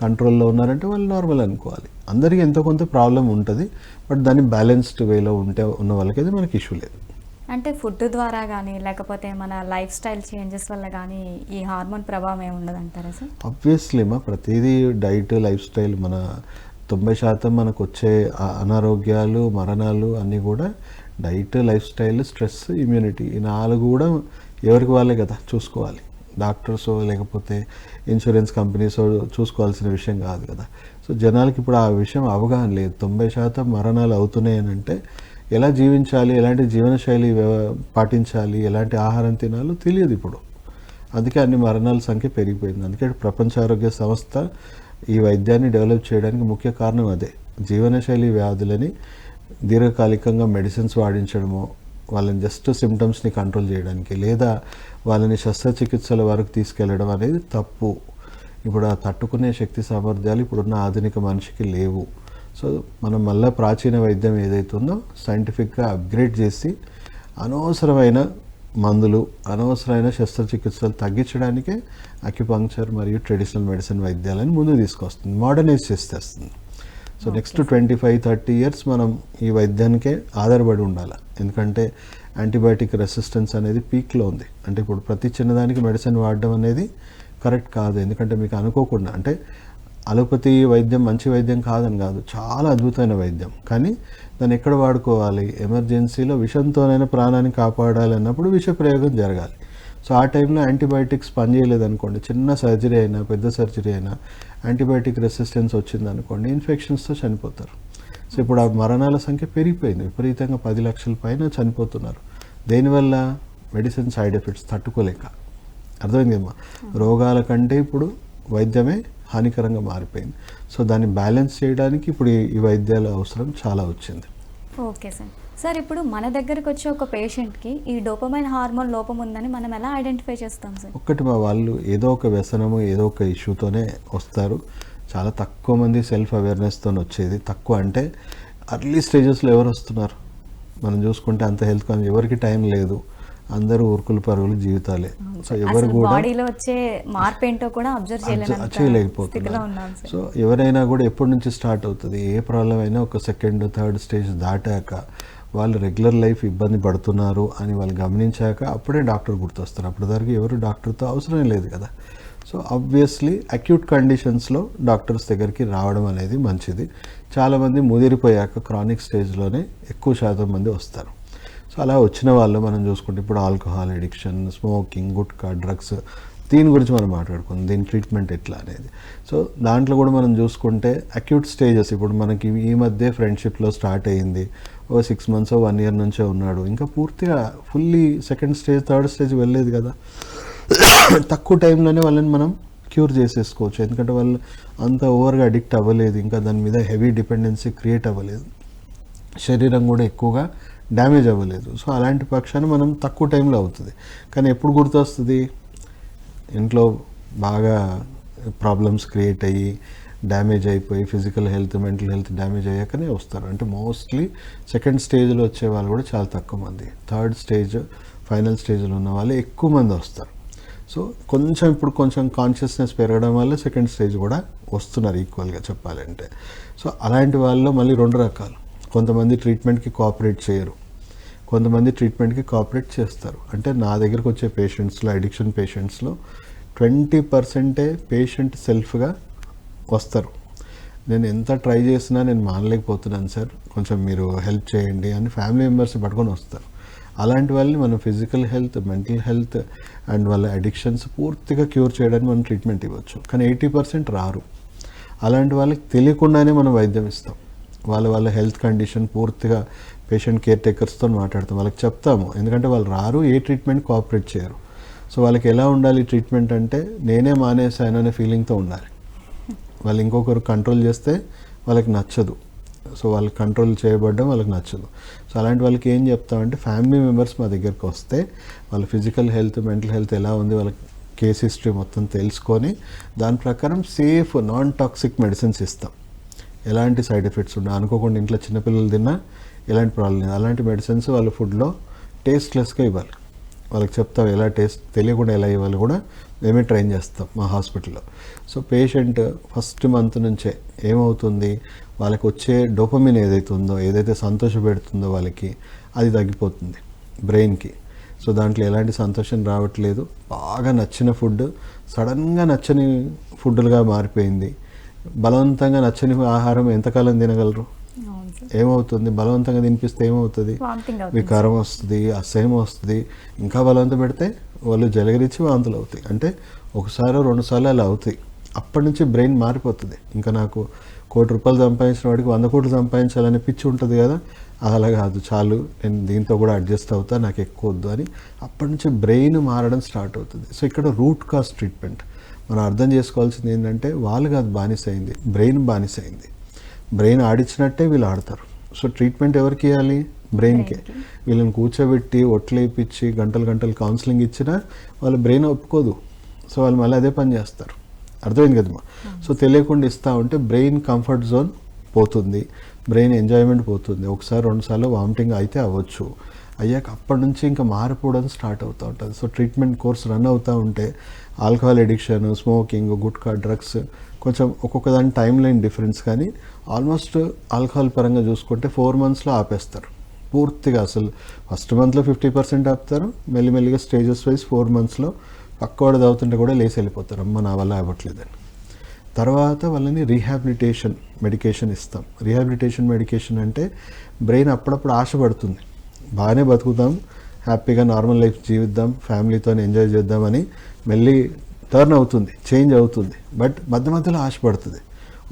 కంట్రోల్లో ఉన్నారంటే వాళ్ళు నార్మల్ అనుకోవాలి. అందరికీ ఎంతో కొంత ప్రాబ్లం ఉంటుంది, బట్ దాన్ని బ్యాలెన్స్డ్ వేలో ఉన్న వాళ్ళకైతే మనకి ఇష్యూ లేదు. అంటే ఫుడ్ ద్వారా కానీ లేకపోతే మన లైఫ్ స్టైల్ చేంజెస్ వల్ల కానీ ఈ హార్మోన్ ప్రభావం ఏమి ఉండదు అంటారా సార్? ఆబ్వియస్లీ ప్రతిదీ డైట్, లైఫ్ స్టైల్, మన 90% మనకు వచ్చే అనారోగ్యాలు, మరణాలు అన్నీ కూడా diet, life style, stress, immunity, ఈ 4 కూడా ఎవరికి వాళ్ళే కదా చూసుకోవాలి. డాక్టర్సో లేకపోతే ఇన్సూరెన్స్ కంపెనీసో చూసుకోవాల్సిన విషయం కాదు కదా. సో జనాలకి ఇప్పుడు ఆ విషయం అవగాహన లేదు. 90% మరణాలు అవుతున్నాయి అని అంటే ఎలా జీవించాలి, ఎలాంటి జీవనశైలి పాటించాలి, ఎలాంటి ఆహారం తినాలో తెలియదు ఇప్పుడు. అందుకే అన్ని మరణాల సంఖ్య పెరిగిపోయింది. అందుకే ప్రపంచ ఆరోగ్య సంస్థ ఈ వైద్యాన్ని డెవలప్ చేయడానికి ముఖ్య కారణం అదే. జీవనశైలి వ్యాధులని దీర్ఘకాలికంగా మెడిసిన్స్ వాడించడమో, వాళ్ళని జస్ట్ సిమ్టమ్స్ని కంట్రోల్ చేయడానికి, లేదా వాళ్ళని శస్త్రచికిత్సల వరకు తీసుకెళ్ళడం అనేది తప్పు. ఇప్పుడు ఆ తట్టుకునే శక్తి సామర్థ్యాలు ఇప్పుడున్న ఆధునిక మనిషికి లేవు. సో మనం మళ్ళీ ప్రాచీన వైద్యం ఏదైతే ఉందో సైంటిఫిక్గా అప్గ్రేడ్ చేసి అనవసరమైన మందులు, అనవసరమైన శస్త్రచికిత్సలు తగ్గించడానికే అక్యుపంక్చర్ మరియు ట్రెడిషనల్ మెడిసిన్ వైద్యాలను ముందు తీసుకొస్తుంది, మోడర్నైజ్ చేసేస్తుంది. సో నెక్స్ట్ 25-30 ఇయర్స్ మనం ఈ వైద్యానికే ఆధారపడి ఉండాలి. ఎందుకంటే యాంటీబయాటిక్ రెసిస్టెన్స్ అనేది పీక్లో ఉంది. అంటే ఇప్పుడు ప్రతి చిన్నదానికి మెడిసిన్ వాడడం అనేది కరెక్ట్ కాదు. ఎందుకంటే మీకు అనుకోకుండా, అంటే అలోపతి వైద్యం మంచి వైద్యం కాదని కాదు, చాలా అద్భుతమైన వైద్యం, కానీ దాన్ని ఎక్కడ వాడుకోవాలి? ఎమర్జెన్సీలో విషంతోనైనా ప్రాణాన్ని కాపాడాలి అన్నప్పుడు విష ప్రయోగం జరగాలి. సో ఆ టైంలో యాంటీబయాటిక్స్ పనిచేయలేదనుకోండి, చిన్న సర్జరీ అయినా పెద్ద సర్జరీ అయినా యాంటీబయాటిక్ రెసిస్టెన్స్ వచ్చిందనుకోండి, ఇన్ఫెక్షన్స్తో చనిపోతారు. సో ఇప్పుడు ఆ మరణాల సంఖ్య పెరిగిపోయింది, విపరీతంగా 10 లక్షల పైన చనిపోతున్నారు. దేనివల్ల? మెడిసిన్ సైడ్ ఎఫెక్ట్స్ తట్టుకోలేక. అర్థమైందమ్మా? రోగాల కంటే ఇప్పుడు వైద్యమే హానికరంగా మారిపోయింది. సో దాన్ని బ్యాలెన్స్ చేయడానికి ఇప్పుడు ఈ వైద్యాల అవసరం చాలా వచ్చింది. Okay sir. సార్ ఇప్పుడు మన దగ్గరకు వచ్చే ఒక పేషెంట్కి ఈ డోపమైన్ హార్మోన్ లోపం ఉందని మనం ఎలా ఐడెంటిఫై చేస్తాం సార్? ఒక్కటి, మా వాళ్ళు ఏదో ఒక వ్యసనము, ఏదో ఒక ఇష్యూతోనే వస్తారు. చాలా తక్కువ మంది సెల్ఫ్ అవేర్నెస్తో వచ్చేది. తక్కువ అంటే అర్లీ స్టేజెస్లో ఎవరు వస్తున్నారు మనం చూసుకుంటే, అంత హెల్త్ కాన్షియస్ ఎవరికి టైం లేదు, అందరూ ఊరుకులు పరుగులు జీవితాలే. సో ఎవరు కూడా బాడీలో వచ్చే మార్పు ఏంటో కూడా అబ్జర్వ్ చేయలేకపోతున్నారు. సో ఎవరైనా కూడా ఎప్పటి నుంచి స్టార్ట్ అవుతుంది, ఏ ప్రాబ్లం అయినా ఒక 2nd, 3rd స్టేజ్ దాటాక వాళ్ళు రెగ్యులర్ లైఫ్ ఇబ్బంది పడుతున్నారు అని వాళ్ళు గమనించాక అప్పుడే డాక్టర్ గుర్తొస్తారు. అప్పటిదాకా ఎవరు డాక్టర్తో అవసరం లేదు కదా. సో ఆబ్వియస్లీ అక్యూట్ కండిషన్స్లో డాక్టర్స్ దగ్గరికి రావడం అనేది మంచిది. చాలామంది ముదిరిపోయాక క్రానిక్ స్టేజ్లోనే ఎక్కువ శాతం మంది వస్తారు. సో అలా వచ్చిన వాళ్ళు మనం చూసుకుంటే ఇప్పుడు alcohol addiction, smoking, gutka, drugs, దీని గురించి మనం మాట్లాడుకుందాం, దీని ట్రీట్మెంట్ ఎట్లా అనేది. సో దాంట్లో కూడా మనం చూసుకుంటే అక్యూట్ స్టేజెస్, ఇప్పుడు మనకి ఈ మధ్య ఫ్రెండ్షిప్లో స్టార్ట్ అయ్యింది, ఓ 6 months 1 year నుంచే ఉన్నాడు, ఇంకా పూర్తిగా fully 2nd stage 3rd stage వెళ్ళలేదు కదా. తక్కువ టైంలోనే వాళ్ళని మనం క్యూర్ చేసేసుకోవచ్చు, ఎందుకంటే వాళ్ళు అంత ఓవర్గా అడిక్ట్ అవ్వలేదు, ఇంకా దాని మీద హెవీ డిపెండెన్సీ క్రియేట్ అవ్వలేదు, శరీరం కూడా ఎక్కువగా డ్యామేజ్ అవ్వలేదు. సో అలాంటి పక్షాన్ని మనం తక్కువ టైంలో అవుతుంది. కానీ ఎప్పుడు గుర్తొస్తుంది? ఇంట్లో బాగా ప్రాబ్లమ్స్ క్రియేట్ అయ్యి డ్యామేజ్ అయిపోయి physical health mental health damage అయ్యాకనే వస్తారు. అంటే మోస్ట్లీ సెకండ్ స్టేజ్లో వచ్చే వాళ్ళు కూడా చాలా తక్కువ మంది, థర్డ్ స్టేజ్ ఫైనల్ స్టేజ్లో ఉన్న వాళ్ళు ఎక్కువ మంది వస్తారు. సో కొంచెం ఇప్పుడు కొంచెం కాన్షియస్నెస్ పెరగడం వల్ల సెకండ్ స్టేజ్ కూడా వస్తున్నారు ఈక్వల్గా చెప్పాలంటే. సో అలాంటి వాళ్ళలో మళ్ళీ 2 రకాలు. కొంతమంది ట్రీట్మెంట్కి కోఆపరేట్ చేయరు, కొంతమంది ట్రీట్మెంట్కి కోఆపరేట్ చేస్తారు. అంటే నా దగ్గరకు వచ్చే పేషెంట్స్లో, అడిక్షన్ పేషెంట్స్లో 20% పేషెంట్ సెల్ఫ్గా వస్తారు. నేను ఎంత ట్రై చేసినా నేను మానలేకపోతున్నాను సార్, కొంచెం మీరు హెల్ప్ చేయండి అని ఫ్యామిలీ మెంబర్స్ పట్టుకొని వస్తారు. అలాంటి వాళ్ళని మనం physical health, mental health and వాళ్ళ అడిక్షన్స్ పూర్తిగా క్యూర్ చేయడానికి మనం ట్రీట్మెంట్ ఇవ్వచ్చు. కానీ 80% రారు. అలాంటి వాళ్ళకి తెలియకుండానే మనం వైద్యం ఇస్తాం. వాళ్ళ హెల్త్ కండిషన్ పూర్తిగా పేషెంట్ కేర్ టేకర్స్తో మాట్లాడతాం, వాళ్ళకి చెప్తాము. ఎందుకంటే వాళ్ళు రారు, ఏ ట్రీట్మెంట్ కోఆపరేట్ చేయరు. సో వాళ్ళకి ఎలా ఉండాలి ట్రీట్మెంట్ అంటే, నేనే మానేసాను అనే ఫీలింగ్తో ఉండాలి. వాళ్ళు ఇంకొకరు కంట్రోల్ చేస్తే వాళ్ళకి నచ్చదు. సో వాళ్ళు కంట్రోల్ చేయబడడం వాళ్ళకి నచ్చదు. సో అలాంటి వాళ్ళకి ఏం చెప్తామంటే, ఫ్యామిలీ మెంబర్స్ మా దగ్గరికి వస్తే వాళ్ళ ఫిజికల్ హెల్త్, మెంటల్ హెల్త్ ఎలా ఉంది, వాళ్ళకి కేస్ హిస్టరీ మొత్తం తెలుసుకొని దాని ప్రకారం సేఫ్ నాన్ టాక్సిక్ మెడిసిన్స్ ఇస్తాం. ఎలాంటి సైడ్ ఎఫెక్ట్స్ ఉండవు, అనుకోకుండా ఇంట్లో చిన్నపిల్లలు తిన్నా ఎలాంటి ప్రాబ్లం లేదు. అలాంటి మెడిసిన్స్ వాళ్ళ ఫుడ్లో టేస్ట్లెస్గా ఇవ్వాలి. వాళ్ళకి చెప్తాం ఎలా టేస్ట్ తెలియకుండా ఎలా ఇవ్వాలి కూడా మేమే ట్రైన్ చేస్తాం మా హాస్పిటల్లో. సో పేషెంట్ ఫస్ట్ మంత్ నుంచే ఏమవుతుంది, వాళ్ళకి వచ్చే డోపమిన్ ఏదైతే ఉందో, ఏదైతే సంతోషపెడుతుందో వాళ్ళకి, అది తగ్గిపోతుంది బ్రెయిన్కి. సో దాంట్లో ఎలాంటి సంతోషం రావట్లేదు. బాగా నచ్చిన ఫుడ్ సడన్గా నచ్చని ఫుడ్లుగా మారిపోయింది. బలవంతంగా నచ్చని ఆహారం ఎంతకాలం తినగలరు? ఏమవుతుంది, బలవంతంగా తినిపిస్తే ఏమవుతుంది, వికారం వస్తుంది, అసహ్యం వస్తుంది. ఇంకా బలవంతం పెడితే వాళ్ళు జలగరించి వాంతులు అవుతాయి. అంటే ఒకసారి 2 సార్లు అలా అవుతాయి. అప్పటి నుంచి బ్రెయిన్ మారిపోతుంది. ఇంకా నాకు ₹1,00,00,000 సంపాదించిన వాడికి 100 కోట్లు సంపాదించాలనే పిచ్చి ఉంటుంది కదా, అలా కాదు, చాలు నేను దీంతో కూడా అడ్జస్ట్ అవుతా, నాకు ఎక్కువ వద్దు అని అప్పటి నుంచి బ్రెయిన్ మారడం స్టార్ట్ అవుతుంది. సో ఇక్కడ రూట్ కాజ్ ట్రీట్మెంట్ మనం అర్థం చేసుకోవాల్సింది ఏంటంటే, వాళ్ళు కాదు బానిస అయింది, బ్రెయిన్ బానిస అయింది. బ్రెయిన్ ఆడించినట్టే వీళ్ళు ఆడతారు. సో ట్రీట్మెంట్ ఎవరికి ఇవ్వాలి? బ్రెయిన్కే. వీళ్ళని కూర్చోబెట్టి ఒట్లేపించి గంటలు కౌన్సిలింగ్ ఇచ్చినా వాళ్ళ బ్రెయిన్ ఒప్పుకోదు. సో వాళ్ళు మళ్ళీ అదే పని చేస్తారు. అర్థమైంది కదమ్మా? సో తెలియకుండా ఇస్తూ ఉంటే బ్రెయిన్ కంఫర్ట్ జోన్ పోతుంది, బ్రెయిన్ ఎంజాయ్మెంట్ పోతుంది. 1-2 సార్లు వామిటింగ్ అయితే అవ్వచ్చు. అయ్యాక అప్పటి నుంచి ఇంకా మారిపోవడం స్టార్ట్ అవుతూ ఉంటుంది. సో ట్రీట్మెంట్ కోర్స్ రన్ అవుతూ ఉంటే alcohol addiction, smoking, gutka, drugs కొంచెం ఒక్కొక్క దాని టైం లైన్ డిఫరెన్స్, కానీ ఆల్మోస్ట్ ఆల్కహాల్ పరంగా చూసుకుంటే 4 మంత్స్లో ఆపేస్తారు పూర్తిగా. అసలు ఫస్ట్ మంత్లో 50% ఆపుతారు, మెల్లిమెల్లిగా స్టేజెస్ వైజ్ 4 మంత్స్లో పక్కవాడు తాగుతుంటే కూడా లేసి వెళ్ళిపోతారు, అమ్మ నా వల్ల అవ్వట్లేదని. తర్వాత వాళ్ళని రీహాబిలిటేషన్ మెడికేషన్ ఇస్తాం. రీహాబిలిటేషన్ మెడికేషన్ అంటే బ్రెయిన్ అప్పుడప్పుడు ఆశపడుతుంది, బాగానే బతుకుతాం, హ్యాపీగా నార్మల్ లైఫ్ జీవిద్దాం, ఫ్యామిలీతో ఎంజాయ్ చేద్దామని మెల్లి టర్న్ అవుతుంది, చేంజ్ అవుతుంది. బట్ మధ్యలో ఆశపడుతుంది,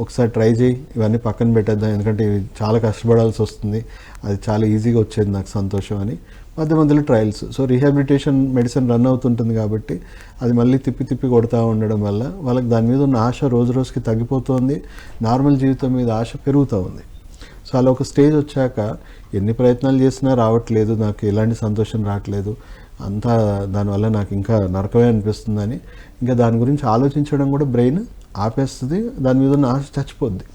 ఒకసారి ట్రై చేయి, ఇవన్నీ పక్కన పెట్టేద్దాం, ఎందుకంటే ఇవి చాలా కష్టపడాల్సి వస్తుంది, అది చాలా ఈజీగా వచ్చేది నాకు సంతోషం అని మధ్యలో trials. So rehabilitation medicine run అవుతుంటుంది కాబట్టి అది మళ్ళీ తిప్పి కొడతా ఉండడం వల్ల వాళ్ళకి దాని మీద ఉన్న ఆశ రోజుకి తగ్గిపోతుంది, నార్మల్ జీవితం మీద ఆశ పెరుగుతూ ఉంది. సో అలా ఒక స్టేజ్ వచ్చాక ఎన్ని ప్రయత్నాలు చేసినా రావట్లేదు, నాకు ఎలాంటి సంతోషం రావట్లేదు, అంతా దానివల్ల నాకు ఇంకా నరకమే అనిపిస్తుందని ఇంకా దాని గురించి ఆలోచించడం కూడా బ్రెయిన్ ఆపేస్తుంది, దాని మీద ఉన్న ఆశ చచ్చిపోద్ది.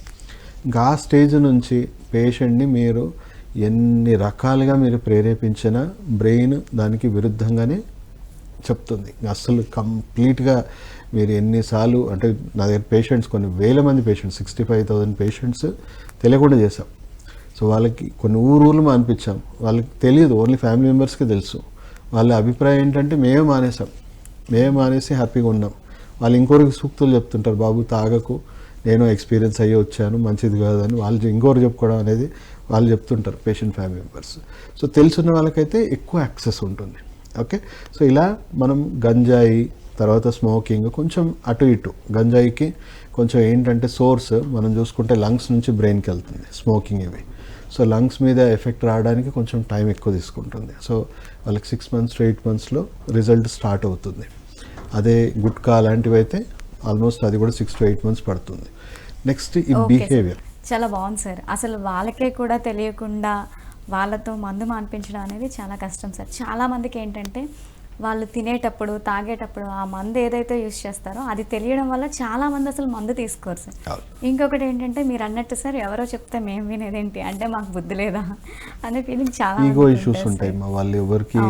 ఇంకా ఆ స్టేజ్ నుంచి పేషెంట్ని మీరు ఎన్ని రకాలుగా మీరు ప్రేరేపించినా బ్రెయిన్ దానికి విరుద్ధంగానే చెప్తుంది. అసలు కంప్లీట్గా మీరు ఎన్నిసార్లు, అంటే నా దగ్గర పేషెంట్స్ కొన్ని వేల మంది పేషెంట్స్, 65,000 పేషెంట్స్ తెలియకుండా చేశాం. సో వాళ్ళకి కొన్ని ఊర్లు మానిపించాం, వాళ్ళకి తెలియదు, ఓన్లీ ఫ్యామిలీ మెంబర్స్కి తెలుసు. వాళ్ళ అభిప్రాయం ఏంటంటే మేమే మానేసి హ్యాపీగా ఉన్నాం. వాళ్ళు ఇంకోరికి సూక్తులు చెప్తుంటారు, బాబు తాగకు, నేను ఎక్స్పీరియన్స్ అయ్యి వచ్చాను, మంచిది కాదని వాళ్ళు ఇంకోరు చెప్పుకోవడం అనేది వాళ్ళు చెప్తుంటారు పేషెంట్ ఫ్యామిలీ మెంబర్స్. సో తెలుసున్న వాళ్ళకైతే ఎక్కువ యాక్సెస్ ఉంటుంది. ఓకే, సో ఇలా మనం గంజాయి తర్వాత స్మోకింగ్ కొంచెం అటు ఇటు. గంజాయికి కొంచెం ఏంటంటే సోర్స్ మనం చూసుకుంటే లంగ్స్ నుంచి బ్రెయిన్కి వెళ్తుంది స్మోకింగ్ ఇవి. సో లంగ్స్ మీద ఎఫెక్ట్ రావడానికి కొంచెం టైం ఎక్కువ తీసుకుంటుంది. సో వాళ్ళకి 6 months to 8 monthsలో రిజల్ట్ స్టార్ట్ అవుతుంది. అదే గుట్కా అలాంటివి అయితే ఆల్మోస్ట్ అది కూడా 6 to 8 months పడుతుంది. నెక్స్ట్ ఈ బిహేవియర్ చాలా బాగుంది సార్. అసలు వాళ్ళకే కూడా తెలియకుండా వాళ్ళతో మందు మాన్పించడం అనేది చాలా కష్టం సార్. చాలామందికి ఏంటంటే వాళ్ళు తినేటప్పుడు తాగేటప్పుడు ఆ మందు ఏదైతే యూస్ చేస్తారో అది తెలియడం వల్ల చాలా మంది అసలు మందు తీసుకోరు సార్. ఇంకొకటి ఏంటంటే మీరు అన్నట్టు సార్ ఎవరో చెప్తే మేము వినేదేంటి అంటే మాకు బుద్ధి లేదా అనే ఫీలింగ్ చాలా ఈగో ఇష్యూస్ ఉంటాయి మా వాళ్ళు ఎవరికి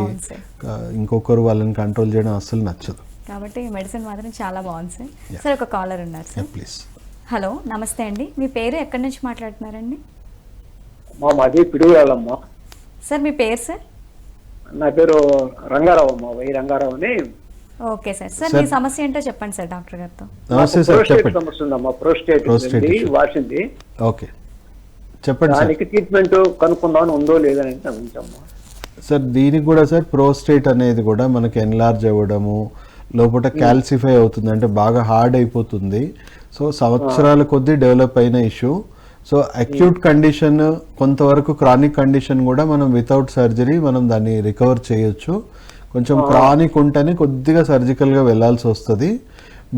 ఇంకొకరు వాళ్ళని కంట్రోల్ చేయడం అస్సలు నచ్చదు. కాబట్టి మెడిసిన్ మాత్రం చాలా బాగుంది సార్. సార్ ఒక కాలర్ ఉన్నారు సార్. ప్లీజ్. హలో నమస్తే అండి, మీ పేరు ఎక్కడి నుంచి మాట్లాడుతున్నారండి? మాది పిడుగురాలమ్మా. సార్ మీ పేరు సార్? నా పేరు రంగారావు అమ్మా, వై రంగారావు అని. Okay sir. సార్ మీ సమస్య ఏంటో చెప్పండి సార్ డాక్టర్ గారితో. నమస్తే సార్, చెప్పండి. సమస్య ఉందమ్మా, ప్రోస్టేట్ వాసింది. ఓకే చెప్పండి సార్. దానికి ట్రీట్మెంట్ కనుక్కుందామని ఉందో లేదని అడుగుతామ్మా సార్. దీనికి కూడా సార్ ప్రోస్టేట్ అనేది కూడా మనకి ఎన్లార్జ్ అవ్వడము, లోపల క్యాల్సిఫై అవుతుంది, అంటే బాగా హార్డ్ అయిపోతుంది. సో సంవత్సరాల కొద్దీ డెవలప్ అయిన ఇష్యూ. సో అక్యూట్ కండిషన్, కొంతవరకు క్రానిక్ కండిషన్ కూడా మనం వితౌట్ సర్జరీ మనం దాన్ని రికవర్ చేయొచ్చు. కొంచెం క్రానిక్ ఉంటేనే కొద్దిగా సర్జికల్గా వెళ్ళాల్సి వస్తుంది.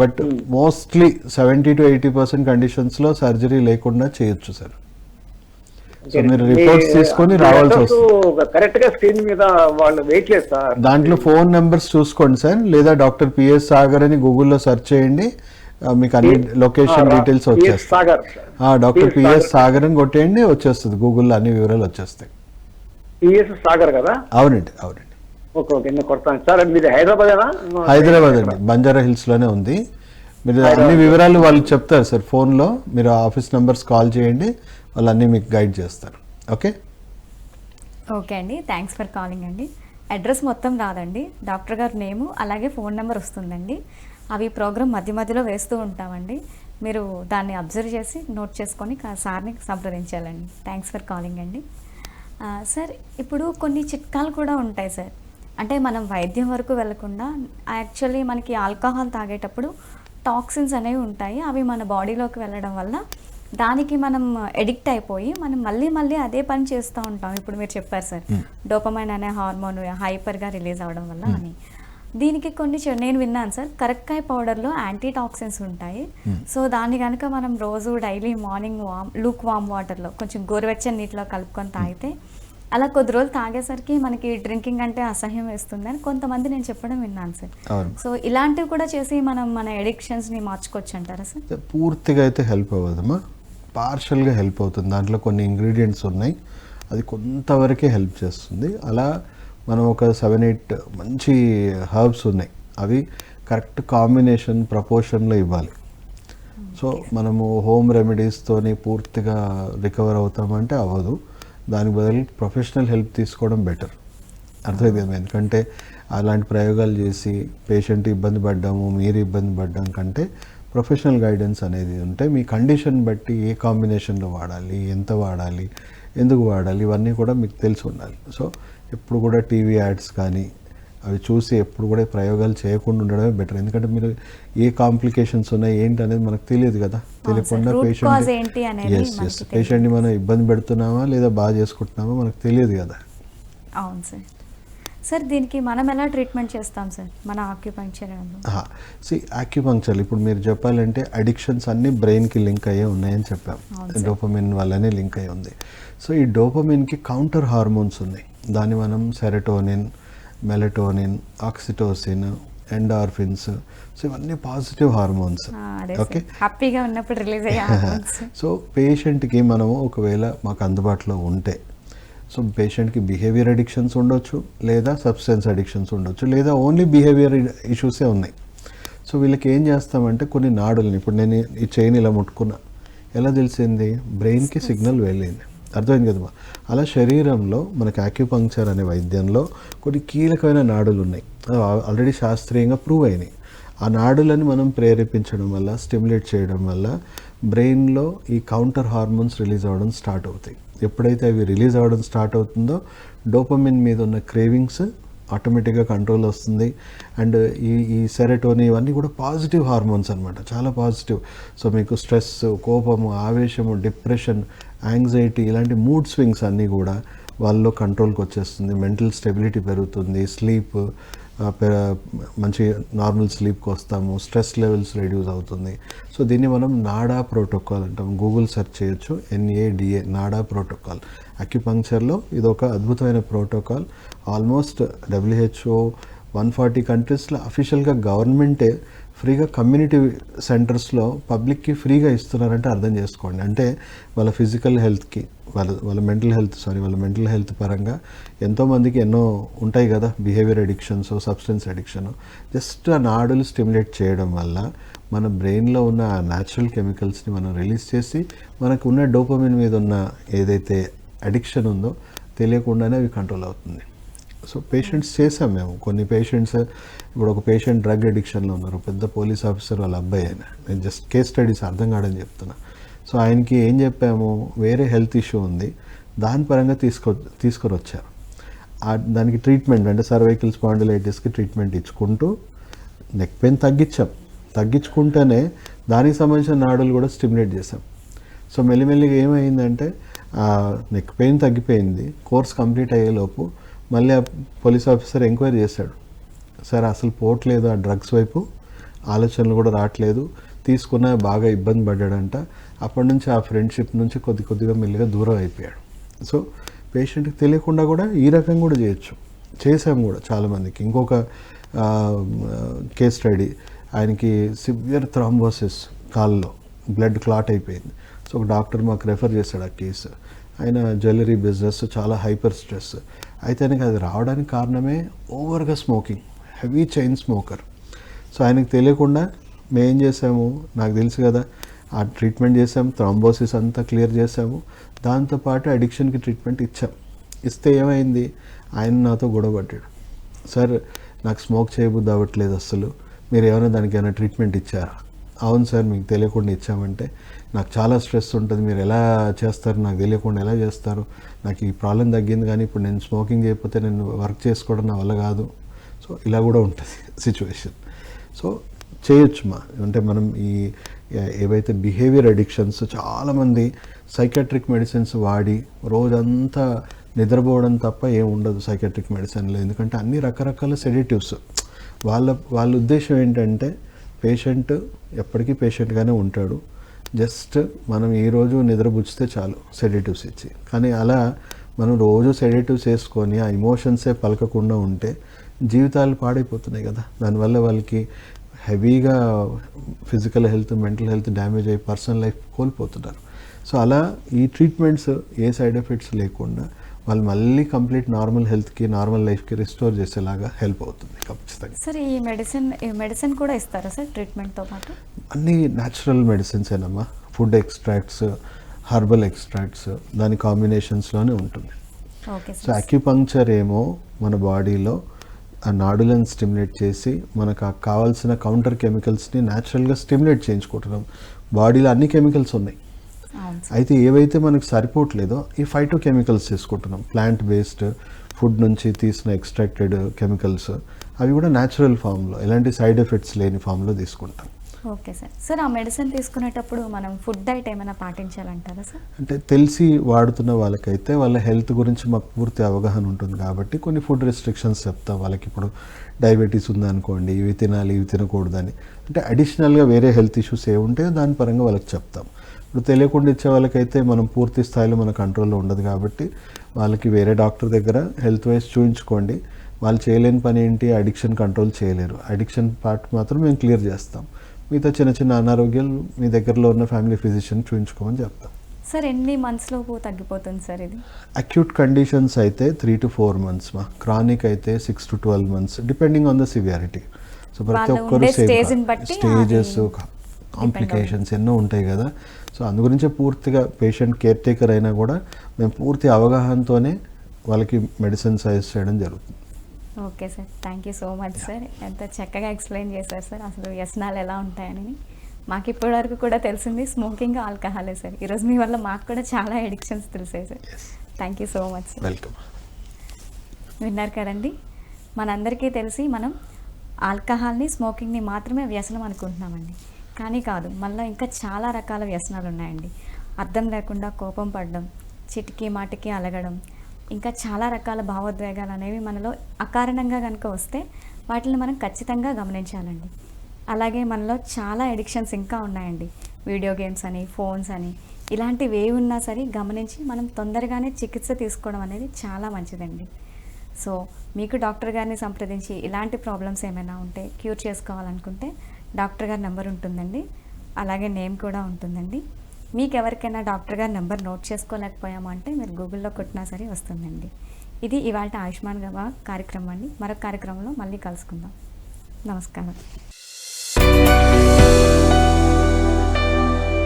బట్ మోస్ట్లీ 70 to 80% కండిషన్స్లో సర్జరీ లేకుండా చేయొచ్చు సార్. సో మీరు రిపోర్ట్స్ తీసుకొని రావాల్సి వస్తుంది. కరెక్ట్ గా స్క్రీన్ మీద వాళ్ళు వెయిట్ లేదు సార్. దాంట్లో ఫోన్ నెంబర్స్ చూసుకోండి సార్, లేదా డాక్టర్ పిఎస్ సాగర్ అని గూగుల్లో సెర్చ్ చేయండి, మీకు అన్ని లొకేషన్ డీటెయిల్స్ వచ్చేస్తాయి. డాక్టర్ పిఎస్ సాగర్ అని కొట్టేయండి, వచ్చేస్తుంది గూగుల్లో అన్ని వివరాలు వచ్చేస్తాయి. పిఎస్ సాగర్ కదా? అవునండి అవునండి. ఓకే ఓకే, నేను కొడతాను సార్. మీది హైదరాబాదేనా? హైదరాబాద్ అండి, బంజారా హిల్స్ లోనే ఉంది. మీరు అన్ని వివరాలు వాళ్ళు చెప్తారు సార్ ఫోన్లో. మీరు ఆఫీస్ నెంబర్స్ కాల్ చేయండి, వాళ్ళు అన్నీ మీకు గైడ్ చేస్తారు. ఓకే ఓకే అండి, థ్యాంక్స్ ఫర్ కాలింగ్ అండి. అడ్రస్ మొత్తం రాదండి, డాక్టర్ గారి నేము అలాగే ఫోన్ నెంబర్ వస్తుందండి. అవి ప్రోగ్రామ్ మధ్య మధ్యలో వేస్తూ ఉంటామండి. మీరు దాన్ని అబ్జర్వ్ చేసి నోట్ చేసుకొని సార్ని సంప్రదించాలండి. థ్యాంక్స్ ఫర్ కాలింగ్ అండి. సార్ ఇప్పుడు కొన్ని చిట్కాలు కూడా ఉంటాయి సార్. అంటే మనం వైద్యం వరకు వెళ్లకుండా యాక్చువల్లీ మనకి ఆల్కహాల్ తాగేటప్పుడు టాక్సిన్స్ అనేవి ఉంటాయి. అవి మన బాడీలోకి వెళ్ళడం వల్ల దానికి మనం ఎడిక్ట్ అయిపోయి మనం మళ్ళీ మళ్ళీ అదే పని చేస్తూ ఉంటాం. ఇప్పుడు మీరు చెప్పారు సార్, డోపమైన్ అనే హార్మోన్ హైపర్గా రిలీజ్ అవ్వడం వల్ల అని. దీనికి కొన్ని నేను విన్నాను సార్, కరక్కాయ పౌడర్లో యాంటీ టాక్సిన్స్ ఉంటాయి. సో దాన్ని కనుక మనం రోజు డైలీ మార్నింగ్ లూక్ వామ్ వాటర్లో కొంచెం గోరువెచ్చని నీటిలో కలుపుకొని తాగితే, అలా కొద్ది రోజులు తాగేసరికి మనకి డ్రింకింగ్ అంటే అసహ్యం వేస్తుంది అని కొంతమంది నేను చెప్పడం విన్నాను సార్. సో ఇలాంటివి కూడా చేసి మనం మన ఎడిక్షన్స్ని మార్చుకోవచ్చు అంటారా సార్? పూర్తిగా అయితే హెల్ప్ అవ్వదమ్మా, పార్షల్గా హెల్ప్ అవుతుంది. దాంట్లో కొన్ని ఇంగ్రీడియంట్స్ ఉన్నాయి, అది కొంతవరకే హెల్ప్ చేస్తుంది. అలా మనం ఒక 7-8 మంచి హర్బ్స్ ఉన్నాయి, అవి కరెక్ట్ కాంబినేషన్ ప్రపోర్షన్లో ఇవ్వాలి. సో మనము హోమ్ రెమెడీస్తోని పూర్తిగా రికవర్ అవుతామంటే అవ్వదు. దానికి బదులు ప్రొఫెషనల్ హెల్ప్ తీసుకోవడం బెటర్. అర్థమైంది కదా? ఎందుకంటే అలాంటి ప్రయోగాలు చేసి పేషెంట్ ఇబ్బంది పడ్డాము, మీరు ఇబ్బంది పడ్డాం కంటే ప్రొఫెషనల్ గైడెన్స్ అనేది ఉంటే మీ కండిషన్ బట్టి ఏ కాంబినేషన్లో వాడాలి, ఎంత వాడాలి, ఎందుకు వాడాలి, ఇవన్నీ కూడా మీకు తెలిసి ఉండాలి. సో ఎప్పుడు కూడా టీవీ యాడ్స్ కానీ అవి చూసి ఎప్పుడు కూడా ప్రయోగాలు చేయకుండా ఉండడమే బెటర్. ఎందుకంటే మీరు ఏ కాంప్లికేషన్స్ ఉన్నాయి ఏంటి అనేది మనకు తెలియదు కదా. తెలియకుండా పేషెంట్ని మనం ఇబ్బంది పెడుతున్నామా లేదా బాగా చేసుకుంటున్నామా మనకు తెలియదు కదా. అవును సార్. సార్ దీనికి మనం ఎలా ట్రీట్మెంట్ చేస్తాం సార్ మన ఆక్యుపంక్చర్? ఆక్యుపంక్చర్ ఇప్పుడు మీరు చెప్పాలంటే అడిక్షన్స్ అన్నీ బ్రెయిన్కి లింక్ అయ్యే ఉన్నాయని చెప్పాం. డోపమిన్ వల్లనే లింక్ అయ్యి ఉంది. సో ఈ డోపమిన్కి కౌంటర్ హార్మోన్స్ ఉన్నాయి. దాన్ని మనం serotonin, melatonin, oxytocin, endorphins, so ఇవన్నీ పాజిటివ్ హార్మోన్స్. ఓకే, హ్యాపీగా ఉన్నప్పుడు రిలీజ్ అయ్యే హార్మోన్స్. సో పేషెంట్కి మనము ఒకవేళ మాకు అందుబాటులో ఉంటే, సో పేషెంట్కి బిహేవియర్ అడిక్షన్స్ ఉండొచ్చు, లేదా సబ్స్టెన్స్ అడిక్షన్స్ ఉండొచ్చు, లేదా ఓన్లీ బిహేవియర్ ఇష్యూసే ఉన్నాయి. సో వీళ్ళకి ఏం చేస్తామంటే కొన్ని నాడుల్ని, ఇప్పుడు నేను ఈ చైన్ ఇలా ముట్టుకున్నా, ఎలా తెలిసింది? బ్రెయిన్కి సిగ్నల్ వెళ్ళింది. అర్థమైంది కదా? అలా శరీరంలో మనకి ఆక్యుపంక్చర్ అనే వైద్యంలో కొన్ని కీలకమైన నాడులు ఉన్నాయి, ఆల్రెడీ శాస్త్రీయంగా ప్రూవ్ అయినాయి. ఆ నాడులని మనం ప్రేరేపించడం వల్ల, స్టిమ్యులేట్ చేయడం వల్ల బ్రెయిన్లో ఈ కౌంటర్ హార్మోన్స్ రిలీజ్ అవ్వడం స్టార్ట్ అవుతాయి. ఎప్పుడైతే అవి రిలీజ్ అవ్వడం స్టార్ట్ అవుతుందో డోపమిన్ మీద ఉన్న క్రేవింగ్స్ ఆటోమేటిక్గా కంట్రోల్ వస్తుంది. అండ్ ఈ సెరటోనిన్ ఇవన్నీ కూడా పాజిటివ్ హార్మోన్స్ అనమాట, చాలా పాజిటివ్. సో మీకు స్ట్రెస్, కోపము, ఆవేశము, డిప్రెషన్, యాంగ్జైటీ ఇలాంటి మూడ్ స్వింగ్స్ అన్నీ కూడా వాళ్ళలో కంట్రోల్కి వచ్చేస్తుంది. మెంటల్ స్టెబిలిటీ పెరుగుతుంది, స్లీప్ మంచి నార్మల్ స్లీప్కి వస్తాము, స్ట్రెస్ లెవెల్స్ రెడ్యూస్ అవుతుంది. సో దీన్ని మనం నాడా ప్రోటోకాల్ అంటాం. గూగుల్ సెర్చ్ చేయొచ్చు, NADA, నాడా ప్రోటోకాల్. అక్యుపంక్చర్లో ఇది ఒక అద్భుతమైన ప్రోటోకాల్. ఆల్మోస్ట్ WHO 140 కంట్రీస్లో అఫీషియల్గా గవర్నమెంటే ఫ్రీగా కమ్యూనిటీ సెంటర్స్లో పబ్లిక్కి ఫ్రీగా ఇస్తున్నారంటే అర్థం చేసుకోండి. అంటే వాళ్ళ ఫిజికల్ హెల్త్కి వాళ్ళ మెంటల్ హెల్త్ పరంగా ఎంతోమందికి ఎన్నో ఉంటాయి కదా, behaviour addictions, substance addiction. Just ఆ నాడులు స్టిమ్యులేట్ చేయడం వల్ల మన బ్రెయిన్లో ఉన్న ఆ న్యాచురల్ కెమికల్స్ని మనం రిలీజ్ చేసి మనకు ఉన్న డోపమిన్ మీద ఉన్న ఏదైతే అడిక్షన్ ఉందో తెలియకుండానే అవి కంట్రోల్ అవుతుంది. సో పేషెంట్స్ చేసాం మేము కొన్ని పేషెంట్స్. ఇప్పుడు ఒక పేషెంట్ డ్రగ్ అడిక్షన్లో ఉన్నారు, పెద్ద పోలీస్ ఆఫీసర్ వాళ్ళ అబ్బాయి అయినా. నేను జస్ట్ కేస్ స్టడీస్ అర్థం కాడని చెప్తున్నా. సో ఆయనకి ఏం చెప్పాము, వేరే హెల్త్ ఇష్యూ ఉంది, దాని పరంగా తీసుకొని వచ్చారు. దానికి ట్రీట్మెంట్ అంటే సర్వైకల్ స్పాండిలైటిస్కి ట్రీట్మెంట్ ఇచ్చుకుంటూ నెక్ పెయిన్ తగ్గించుకుంటేనే దానికి సంబంధించిన నాడులు కూడా స్టిమ్యులేట్ చేసాం. సో మెల్లిమెల్లిగా ఏమైందంటే నెక్ పెయిన్ తగ్గిపోయింది. కోర్స్ కంప్లీట్ అయ్యేలోపు మళ్ళీ ఆ పోలీస్ ఆఫీసర్ ఎంక్వైరీ చేశాడు, సార్ అసలు పోవట్లేదు ఆ డ్రగ్స్ వైపు, ఆలోచనలు కూడా రావట్లేదు, తీసుకున్న బాగా ఇబ్బంది పడ్డాడంట. అప్పటి నుంచి ఆ ఫ్రెండ్షిప్ నుంచి కొద్దిగా మెల్లిగా దూరం అయిపోయాడు. సో పేషెంట్కి తెలియకుండా కూడా ఈ రకంగా కూడా చేసాము కూడా చాలామందికి. ఇంకొక కేస్ స్టడీ, ఆయనకి సివియర్ థ్రాంబోసిస్, కాల్లో బ్లడ్ క్లాట్ అయిపోయింది. సో ఒక డాక్టర్ మాకు రెఫర్ చేశాడు ఆ కేసు. ఆయన జ్యువెలరీ బిజినెస్, చాలా హైపర్ స్ట్రెస్. అయితే ఆయనకి అది రావడానికి కారణమే ఓవర్గా smoking, heavy chain smoker. So ఆయనకు తెలియకుండా మేము ఏం చేసాము, నాకు తెలుసు కదా, ఆ ట్రీట్మెంట్ చేసాము, థ్రాంబోసిస్ అంతా క్లియర్ చేసాము. దాంతోపాటు అడిక్షన్కి ట్రీట్మెంట్ ఇస్తే ఏమైంది, ఆయన నాతో గొడవపడ్డాడు, సార్ నాకు స్మోక్ చేయబుద్ధి అవ్వట్లేదు, అసలు మీరు ఏమైనా దానికి ఏమైనా ట్రీట్మెంట్ ఇచ్చారా? అవును సార్ మీకు తెలియకుండా ఇచ్చామంటే, నాకు చాలా స్ట్రెస్ ఉంటుంది, మీరు ఎలా చేస్తారు, నాకు తెలియకుండా ఎలా చేస్తారు, నాకు ఈ ప్రాబ్లం తగ్గింది కానీ ఇప్పుడు నేను స్మోకింగ్ చేయకపోతే నేను వర్క్ చేసుకోవడం నా వల్ల కాదు. సో ఇలా కూడా ఉంటుంది సిచ్యువేషన్. సో చేయొచ్చు అంటే మనం ఈ ఏవైతే బిహేవియర్ అడిక్షన్స్, చాలామంది సైకాట్రిక్ మెడిసిన్స్ వాడి రోజంతా నిద్రపోవడం తప్ప ఏం ఉండదు సైకాట్రిక్ మెడిసిన్లో. ఎందుకంటే అన్ని రకరకాల సెడేటివ్స్. వాళ్ళ ఉద్దేశం ఏంటంటే పేషెంట్ ఎప్పటికీ పేషెంట్గానే ఉంటాడు, జస్ట్ మనం ఈరోజు నిద్రపుచ్చితే చాలు సెడేటివ్స్ ఇచ్చి. కానీ అలా మనం రోజు సెడేటివ్స్ వేసుకొని ఆ ఎమోషన్సే పలకకుండా ఉంటే జీవితాలు పాడైపోతున్నాయి కదా. దానివల్ల వాళ్ళకి హెవీగా physical health, mental health damage అయ్యి పర్సనల్ లైఫ్ కోల్పోతున్నారు. సో అలా ఈ ట్రీట్మెంట్స్ ఏ సైడ్ ఎఫెక్ట్స్ లేకుండా వాళ్ళు మళ్ళీ కంప్లీట్ నార్మల్ హెల్త్కి, నార్మల్ లైఫ్కి రిస్టోర్ చేసేలాగా హెల్ప్ అవుతుంది ఖచ్చితంగా. సార్ ఈ మెడిసిన్ కూడా ఇస్తారా సార్ ట్రీట్మెంట్తో పాటు? అన్ని న్యాచురల్ మెడిసిన్స్ ఏనమ్మా, ఫుడ్ ఎక్స్ట్రాక్ట్స్, హర్బల్ ఎక్స్ట్రాక్ట్స్, దాని కాంబినేషన్స్లోనే ఉంటుంది. ఓకే. సో అక్యుపంక్చర్ ఏమో మన బాడీలో ఆ నాడులను స్టిమ్యులేట్ చేసి మనకు కావాల్సిన కౌంటర్ కెమికల్స్ని న్యాచురల్గా స్టిమ్యులేట్ చేయించుకుంటున్నాం. బాడీలో అన్ని కెమికల్స్ ఉన్నాయి, అయితే ఏవైతే మనకు సరిపోవట్లేదో ఈ ఫైటో కెమికల్స్ తీసుకుంటున్నాం. ప్లాంట్ బేస్డ్ ఫుడ్ నుంచి తీసిన ఎక్స్ట్రాక్టెడ్ కెమికల్స్, అవి కూడా న్యాచురల్ ఫామ్లో, ఎలాంటి సైడ్ ఎఫెక్ట్స్ లేని ఫామ్లో తీసుకుంటాం. Okay sir. సార్ ఆ మెడిసిన్ తీసుకునేటప్పుడు మనం ఫుడ్ డైట్ ఏమైనా పాటించాలంటారా సార్? అంటే తెలిసి వాడుతున్న వాళ్ళకైతే వాళ్ళ హెల్త్ గురించి మాకు పూర్తి అవగాహన ఉంటుంది కాబట్టి కొన్ని ఫుడ్ రెస్ట్రిక్షన్స్ చెప్తాం. వాళ్ళకి ఇప్పుడు డయాబెటీస్ ఉందనుకోండి, ఇవి తినాలి ఇవి తినకూడదని, అంటే అడిషనల్గా వేరే హెల్త్ ఇష్యూస్ ఏముంటే దాని పరంగా వాళ్ళకి చెప్తాం. ఇప్పుడు తెలియకుండా ఇచ్చే వాళ్ళకైతే మనం పూర్తి స్థాయిలో మన కంట్రోల్లో ఉండదు కాబట్టి వాళ్ళకి వేరే డాక్టర్ దగ్గర హెల్త్ వైజ్ చూయించుకోండి. వాళ్ళు చేయలేని పని ఏంటి, అడిక్షన్ కంట్రోల్ చేయలేరు. అడిక్షన్ పార్ట్ మాత్రం మేము క్లియర్ చేస్తాం. మిగతా చిన్న చిన్న అనారోగ్యాలు మీ దగ్గరలో ఉన్న ఫ్యామిలీ ఫిజిషియన్ చూయించుకోమని చెప్తాం. సార్ ఎన్ని మంత్స్లోపు తగ్గిపోతుంది సార్ ఇది? అక్యూట్ కండిషన్స్ అయితే 3 to 4 months మా, క్రానిక్ అయితే 6 to 12 months depending on the severity. So ప్రతి ఒక్కరు స్టేజెస్, కాంప్లికేషన్స్ ఎన్నో ఉంటాయి కదా. సో అందు గురించే పూర్తిగా పేషెంట్ కేర్ టేకర్ అయినా కూడా మేము పూర్తి అవగాహనతోనే వాళ్ళకి మెడిసిన్ సజెస్ట్ చేయడం జరుగుతుంది. Okay sir, thank you so much sir. ఎంత చక్కగా ఎక్స్ప్లెయిన్ చేశారు సార్ అసలు వ్యసనాలు ఎలా ఉంటాయని. మాకు ఇప్పటివరకు కూడా తెలిసింది స్మోకింగ్, ఆల్కహాలే సార్. ఈరోజు మీ వల్ల మాకు కూడా చాలా ఎడిక్షన్స్ తెలిసాయి sir. Thank you so much sir. Welcome. విన్నారు కదండి, మనందరికీ తెలిసి మనం ఆల్కహాల్ని, స్మోకింగ్ని మాత్రమే వ్యసనం అనుకుంటున్నామండి. కానీ కాదు, మనలో ఇంకా చాలా రకాల వ్యసనాలు ఉన్నాయండి. అర్థం లేకుండా కోపం పడడం, చిటికి మాటికి అలగడం, ఇంకా చాలా రకాల భావోద్వేగాలు అనేవి మనలో అకారణంగా కనుక వస్తే వాటిని మనం ఖచ్చితంగా గమనించాలండి. అలాగే మనలో చాలా ఎడిక్షన్స్ ఇంకా ఉన్నాయండి. వీడియో గేమ్స్ అని, ఫోన్స్ అని, ఇలాంటివి ఏ ఉన్నా సరే గమనించి మనం తొందరగానే చికిత్స తీసుకోవడం అనేది చాలా మంచిదండి. సో మీకు డాక్టర్ గారిని సంప్రదించి ఇలాంటి ప్రాబ్లమ్స్ ఏమైనా ఉంటే క్యూర్ చేసుకోవాలనుకుంటే డాక్టర్ గారి నెంబర్ ఉంటుందండి, అలాగే నేమ్ కూడా ఉంటుందండి. మీకు ఎవరికైనా డాక్టర్ గారి నెంబర్ నోట్ చేసుకోలేకపోయాము అంటే మీరు గూగుల్లో కొట్టినా సరే వస్తుందండి. ఇది ఇవాళ ఆయుష్మాన్ భవ కార్యక్రమం అండి. మరొక కార్యక్రమంలో మళ్ళీ కలుసుకుందాం. నమస్కారం.